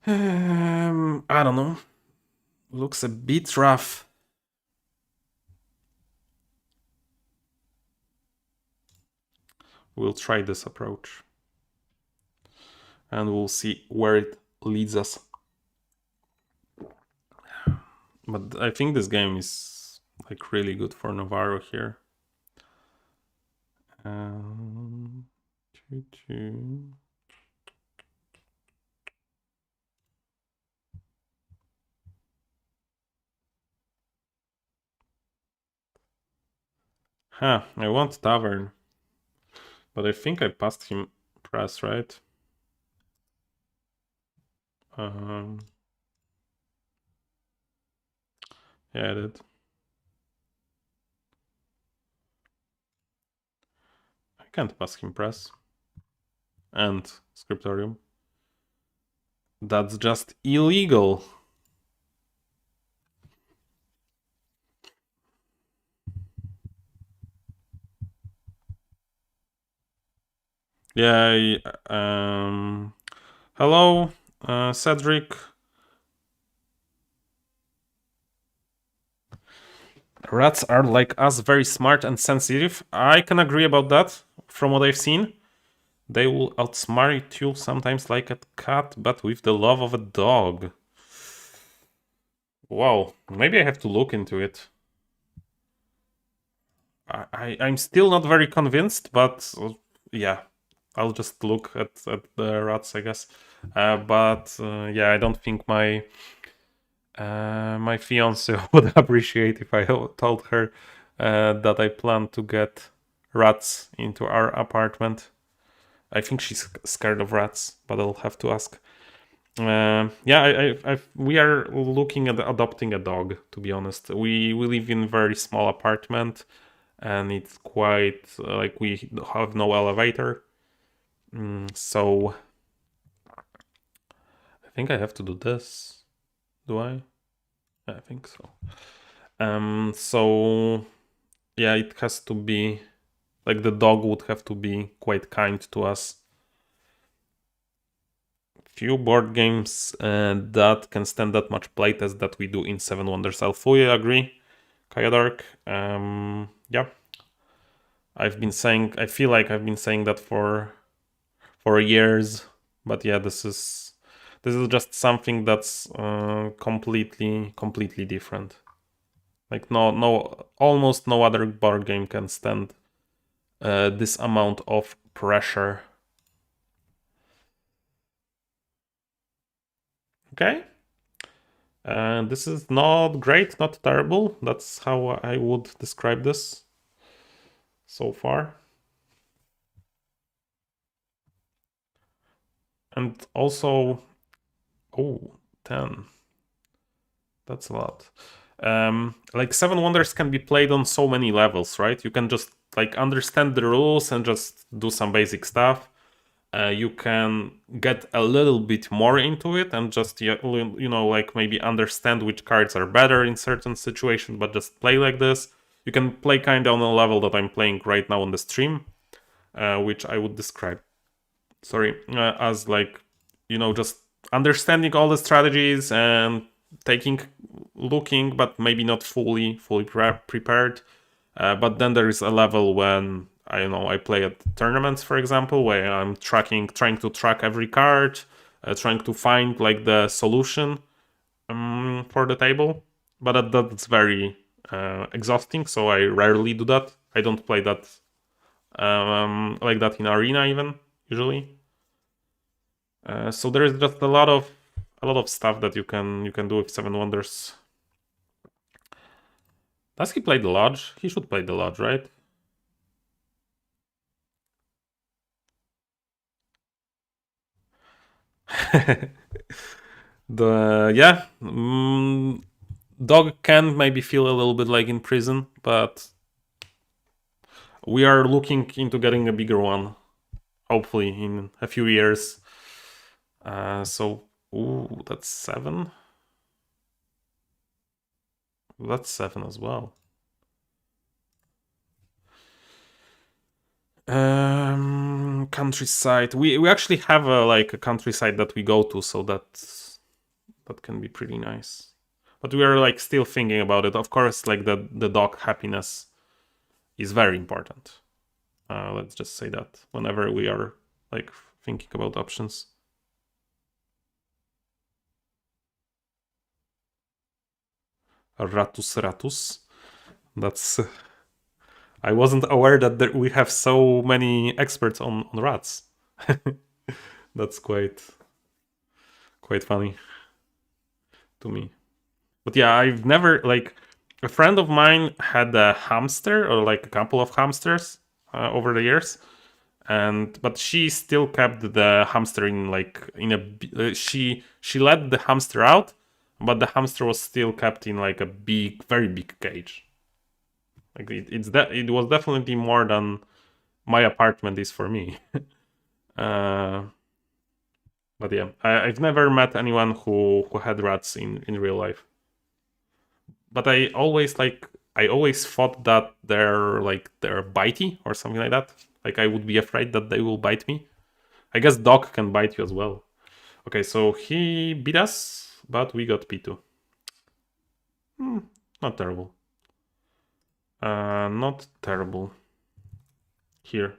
I don't know. Looks a bit rough. We'll try this approach. And we'll see where it leads us. But I think this game is like really good for Navarro here. Huh, I want Tavern. But I think I passed him press, right? Yeah, I did. Can't pass him press. And scriptorium. That's just illegal. Yeah, hello, Cedric. Rats are like us, very smart and sensitive. I can agree about that from what I've seen. They will outsmart you sometimes like a cat, but with the love of a dog. Wow, maybe I have to look into it. I'm still not very convinced, but yeah, I'll just look at the rats, I guess. Yeah, I don't think my fiance would appreciate if I told her that I plan to get rats into our apartment. I think she's scared of rats, but I'll have to ask. Yeah, we are looking at adopting a dog. To be honest, we live in a very small apartment, and it's quite like we have no elevator. So I think I have to do this. Do I? I think so. So yeah, it has to be like the dog would have to be quite kind to us. Few board games that can stand that much playtest that we do in Seven Wonders. I'll fully agree, Kayadark. Yeah, I feel like I've been saying that for years, but yeah, this is just something that's completely different. Like almost no other board game can stand this amount of pressure. Okay. This is not great, not terrible. That's how I would describe this so far. And also, 10. That's a lot. Like Seven Wonders can be played on so many levels, right? You can just like understand the rules and just do some basic stuff. You can get a little bit more into it and just like maybe understand which cards are better in certain situations, but just play like this. You can play kind of on a level that I'm playing right now on the stream, which I would describe, as like just understanding all the strategies and looking, but maybe not fully prepared. But then there is a level when I play at tournaments, for example, where I'm trying to track every card, trying to find like the solution for the table. But that's very exhausting, so I rarely do that. I don't play that like that in arena even usually. So there is just a lot of stuff that you can do with Seven Wonders. Does he play the Lodge? He should play the Lodge, right? Dog can maybe feel a little bit like in prison, but we are looking into getting a bigger one, hopefully in a few years. Ooh, that's 7. That's 7 as well. Countryside. We actually have a countryside that we go to, so that can be pretty nice. But we are like still thinking about it. Of course, like the dog happiness is very important. Let's just say that whenever we are like thinking about options. Ratus. That's. I wasn't aware that we have so many experts on rats. That's quite funny to me. But yeah, I've never a friend of mine had a hamster or like a couple of hamsters over the years, but she still kept the hamster in she let the hamster out, but the hamster was still kept in like a very big cage. Like it was definitely more than my apartment is for me. But yeah, I've never met anyone who had rats in real life. But I always thought that they're bitey or something like that. Like I would be afraid that they will bite me. I guess dog can bite you as well. Okay, so he beat us, but we got P2. Not terrible. Not terrible. Here,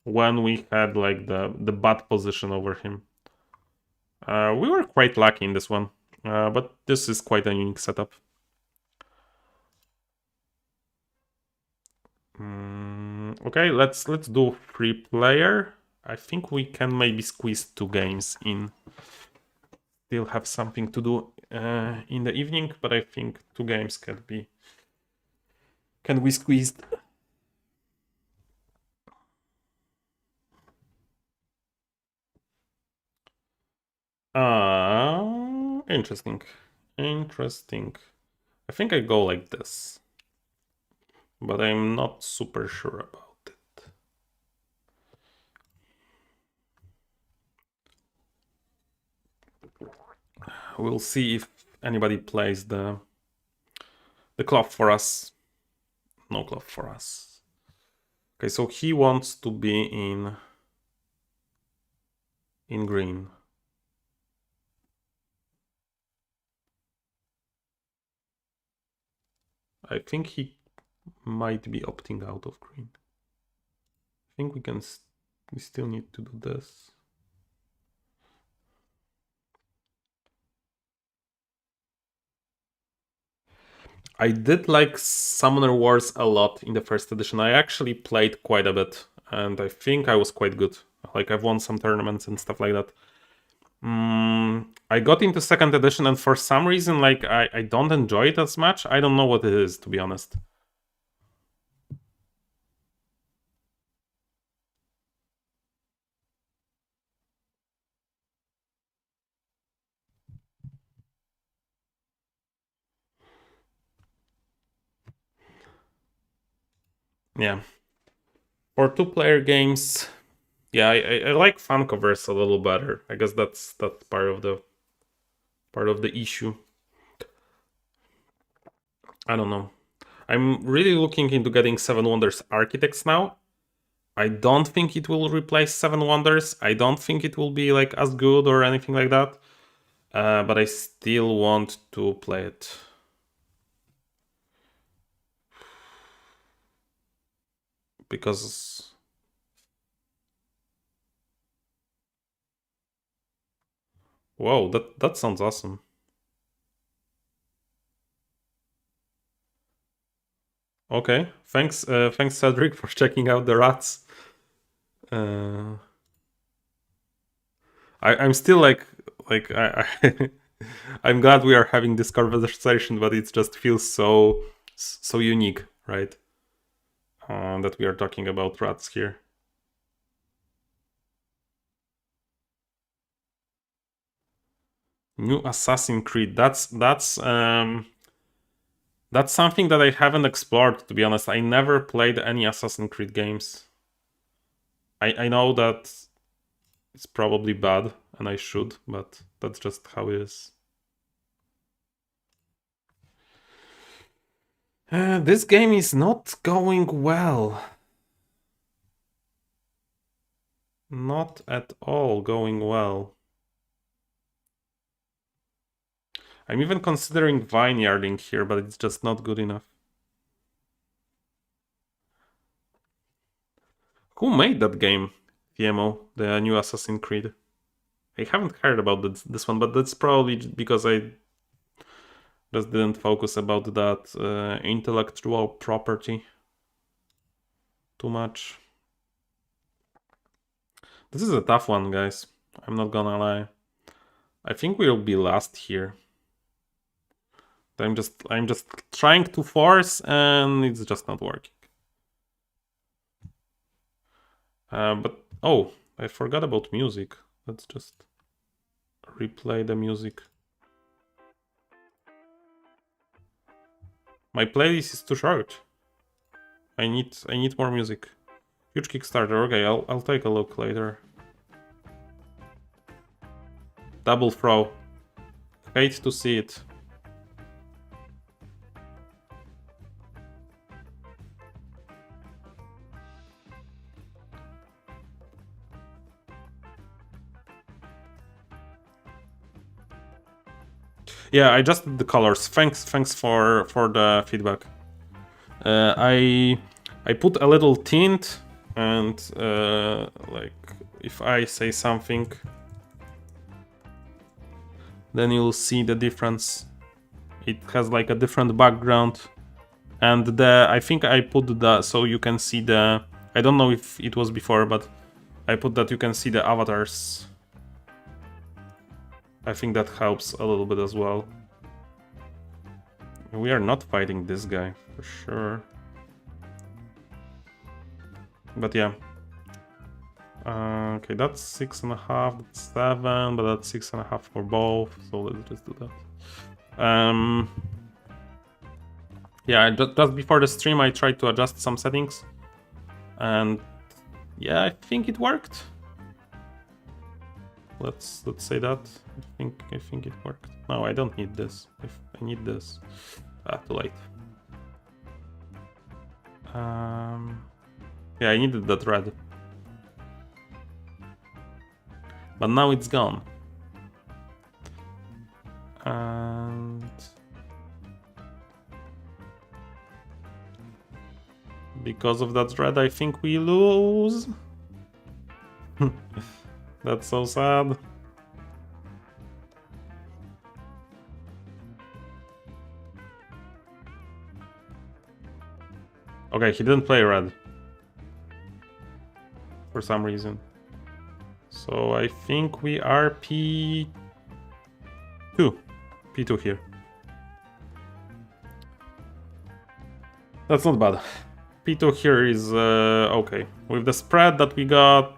when we had like the bad position over him. We were quite lucky in this one, but this is quite a unique setup. Okay, let's do free player. I think we can maybe squeeze 2 games in. Still have something to do in the evening, but I think 2 games can be squeezed. Interesting. I think I go like this, but I'm not super sure about it. We'll see if anybody plays the cloth for us. No cloth for us. Okay, so he wants to be in green. I think he might be opting out of green. I think we still need to do this. I did like Summoner Wars a lot in the first edition. I actually played quite a bit, and I think I was quite good. Like I've won some tournaments and stuff like that. I got into second edition, and for some reason, like I don't enjoy it as much. I don't know what it is, to be honest. Yeah. For 2-player games, yeah, I like fan covers a little better. I guess that's part of the issue. I don't know. I'm really looking into getting 7 Wonders Architects now. I don't think it will replace 7 Wonders. I don't think it will be like as good or anything like that. But I still want to play it. Because whoa, that sounds awesome. Okay, thanks Cedric for checking out the rats. I'm still like I'm glad we are having this conversation, but it just feels so unique, right? That we are talking about rats here. New Assassin's Creed. That's something that I haven't explored, to be honest. I never played any Assassin's Creed games. I know that it's probably bad, and I should, but that's just how it is. This game is not going well. Not at all going well. I'm even considering vineyarding here, but it's just not good enough. Who made that game, TMO, the new Assassin's Creed? I haven't heard about this one, but that's probably because I just didn't focus about that intellectual property too much. This is a tough one, guys. I'm not gonna lie. I think we'll be last here. I'm just trying to force, and it's just not working. But oh, I forgot about music. Let's just replay the music. My playlist is too short. I need more music. Huge Kickstarter. Okay, I'll take a look later. Double throw. Hate to see it. Yeah, I adjusted the colors. Thanks for the feedback. I put a little tint, and like if I say something, then you'll see the difference. It has like a different background, and I think I put the so you can see the. I don't know if it was before, but I put that you can see the avatars. I think that helps a little bit as well. We are not fighting this guy for sure. But yeah. Okay, that's 6.5, that's 7, but that's 6.5 for both, so let's just do that. Yeah, just before the stream I tried to adjust some settings, and yeah, I think it worked. Let's say that. I think it worked. No, I don't need this. If I need this, too late. Yeah, I needed that red. But now it's gone. And because of that red, I think we lose. That's so sad. Okay, he didn't play red. For some reason. So I think we are P2. P2 here. That's not bad. P2 here is okay. With the spread that we got,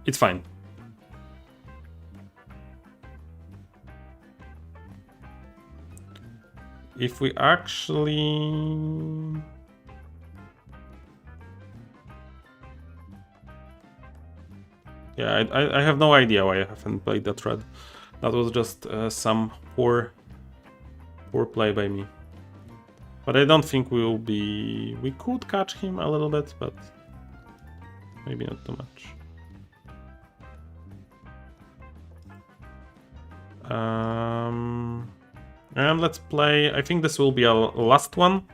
it's fine. If we actually... Yeah, I have no idea why I haven't played that red. That was just some poor play by me. But I don't think we will be... We could catch him a little bit, but maybe not too much. And let's play... I think this will be our last one.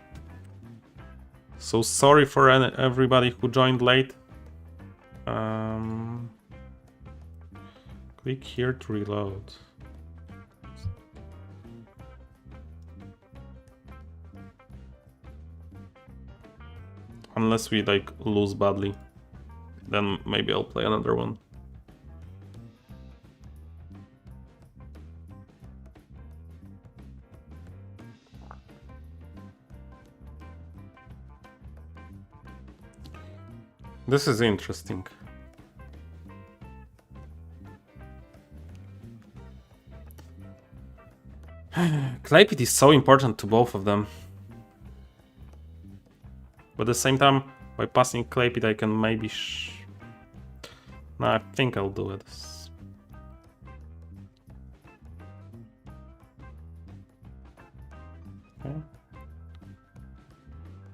So sorry for everybody who joined late. Click here to reload. Unless we like lose badly, then maybe I'll play another one. This is interesting. Clay pit is so important to both of them. But at the same time, by passing clay pit, I can maybe... No, I think I'll do it. Okay.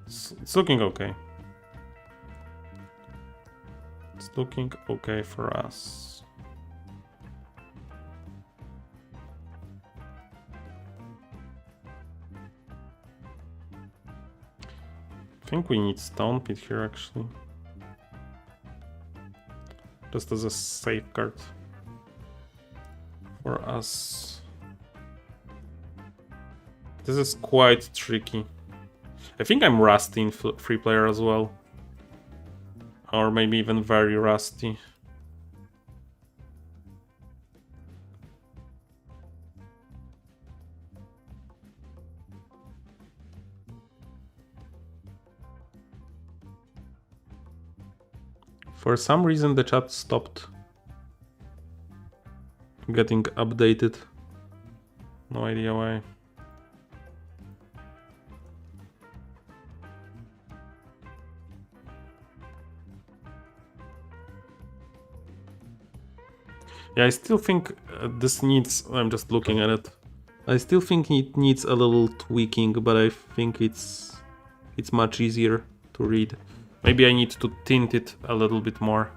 It's looking okay. It's looking okay for us. I think we need stone pit here actually. Just as a safeguard for us. This is quite tricky. I think I'm rusty in free player as well. Or maybe even very rusty. For some reason the chat stopped getting updated. No idea why. Yeah, I still think this needs... I'm just looking at it. I still think it needs a little tweaking, but I think it's much easier to read. Maybe I need to tint it a little bit more.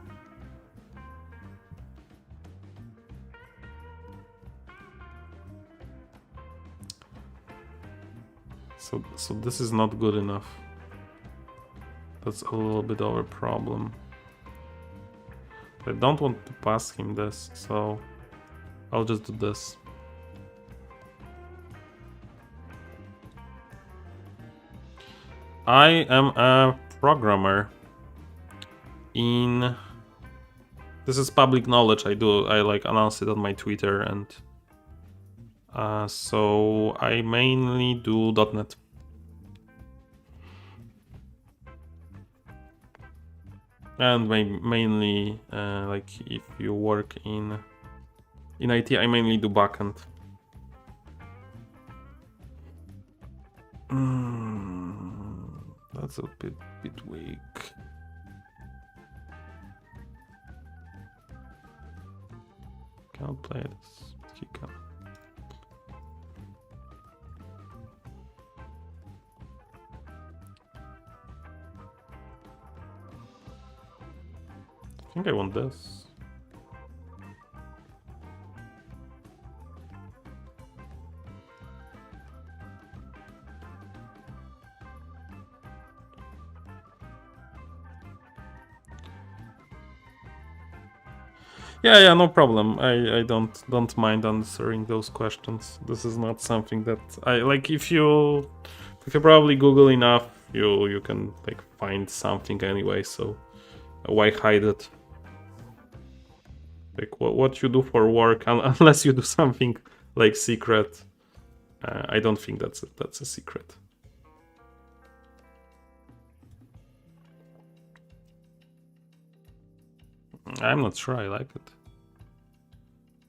So this is not good enough. That's a little bit of a problem. I don't want to pass him this, so I'll just do this. I am a programmer in... This is public knowledge. I like announce it on my Twitter, and so I mainly do .NET. And mainly, like if you work in IT, I mainly do backend. That's a bit weak. Can't play this. He can. I think I want this. Yeah, no problem. I don't mind answering those questions. This is not something that I like. If you probably Google enough, you can like find something anyway. So why hide it? Like what you do for work, unless you do something like secret. I don't think that's a secret. I'm not sure I like it.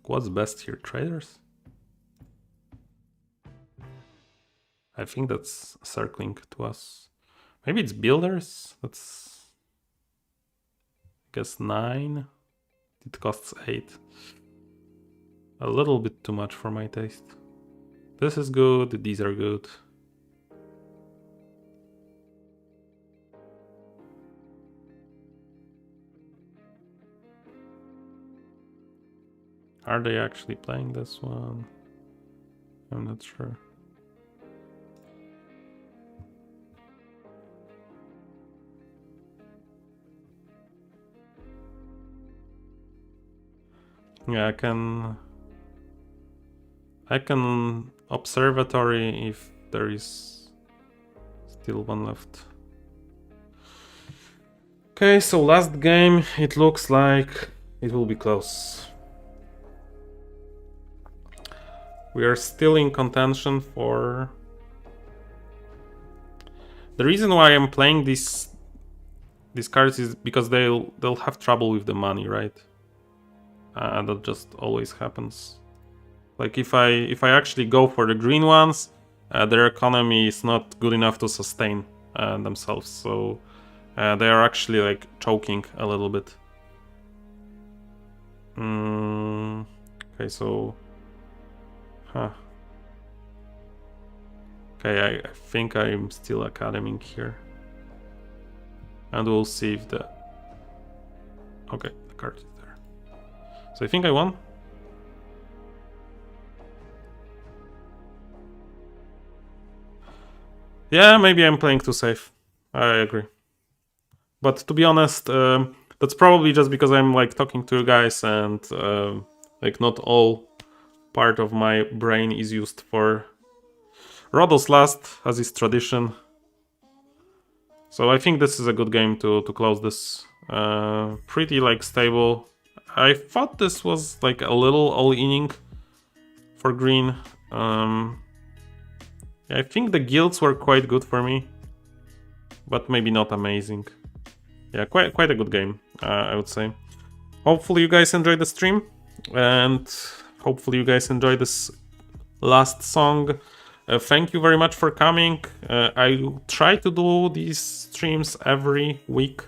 What's best here? Traders? I think that's circling to us. Maybe it's builders? That's... I guess 9. It costs 8. A little bit too much for my taste. This is good, these are good. Are they actually playing this one? I'm not sure. Yeah, I can observatory if there is still one left. Okay, so last game, it looks like it will be close. We are still in contention for... The reason why I'm playing these cards is because they'll have trouble with the money, right? That just always happens. Like if I actually go for the green ones, their economy is not good enough to sustain themselves, so they are actually like choking a little bit. Okay, so... Huh. Okay, I think I'm still academic here. And we'll see if the... Okay, the card is there. So I think I won. Yeah, maybe I'm playing too safe. I agree. But to be honest, that's probably just because I'm like talking to you guys and like not all part of my brain is used for Rhodos last, as is tradition. So I think this is a good game to close this. Pretty like stable. I thought this was like a little all-inning for green. I think the guilds were quite good for me, but maybe not amazing. Yeah, quite a good game, I would say. Hopefully you guys enjoyed the stream, and hopefully you guys enjoyed this last song. Thank you very much for coming. I try to do these streams every week.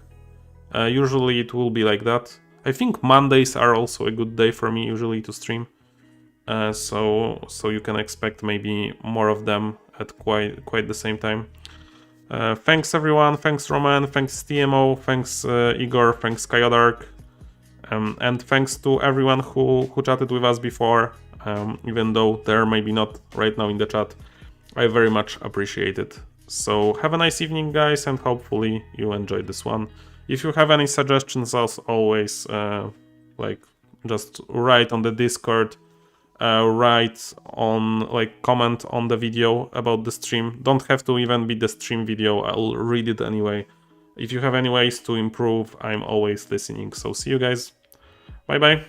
Usually it will be like that. I think Mondays are also a good day for me usually to stream. So you can expect maybe more of them at quite the same time. Thanks everyone, thanks Roman, thanks TMO, thanks Igor, thanks Kayodark, and thanks to everyone who chatted with us before, even though they're maybe not right now in the chat. I very much appreciate it. So have a nice evening, guys, and hopefully you enjoyed this one. If you have any suggestions, as always, like just write on the Discord, write on, like, comment on the video about the stream. Don't have to even be the stream video, I'll read it anyway. If you have any ways to improve, I'm always listening. So see you guys. Bye bye.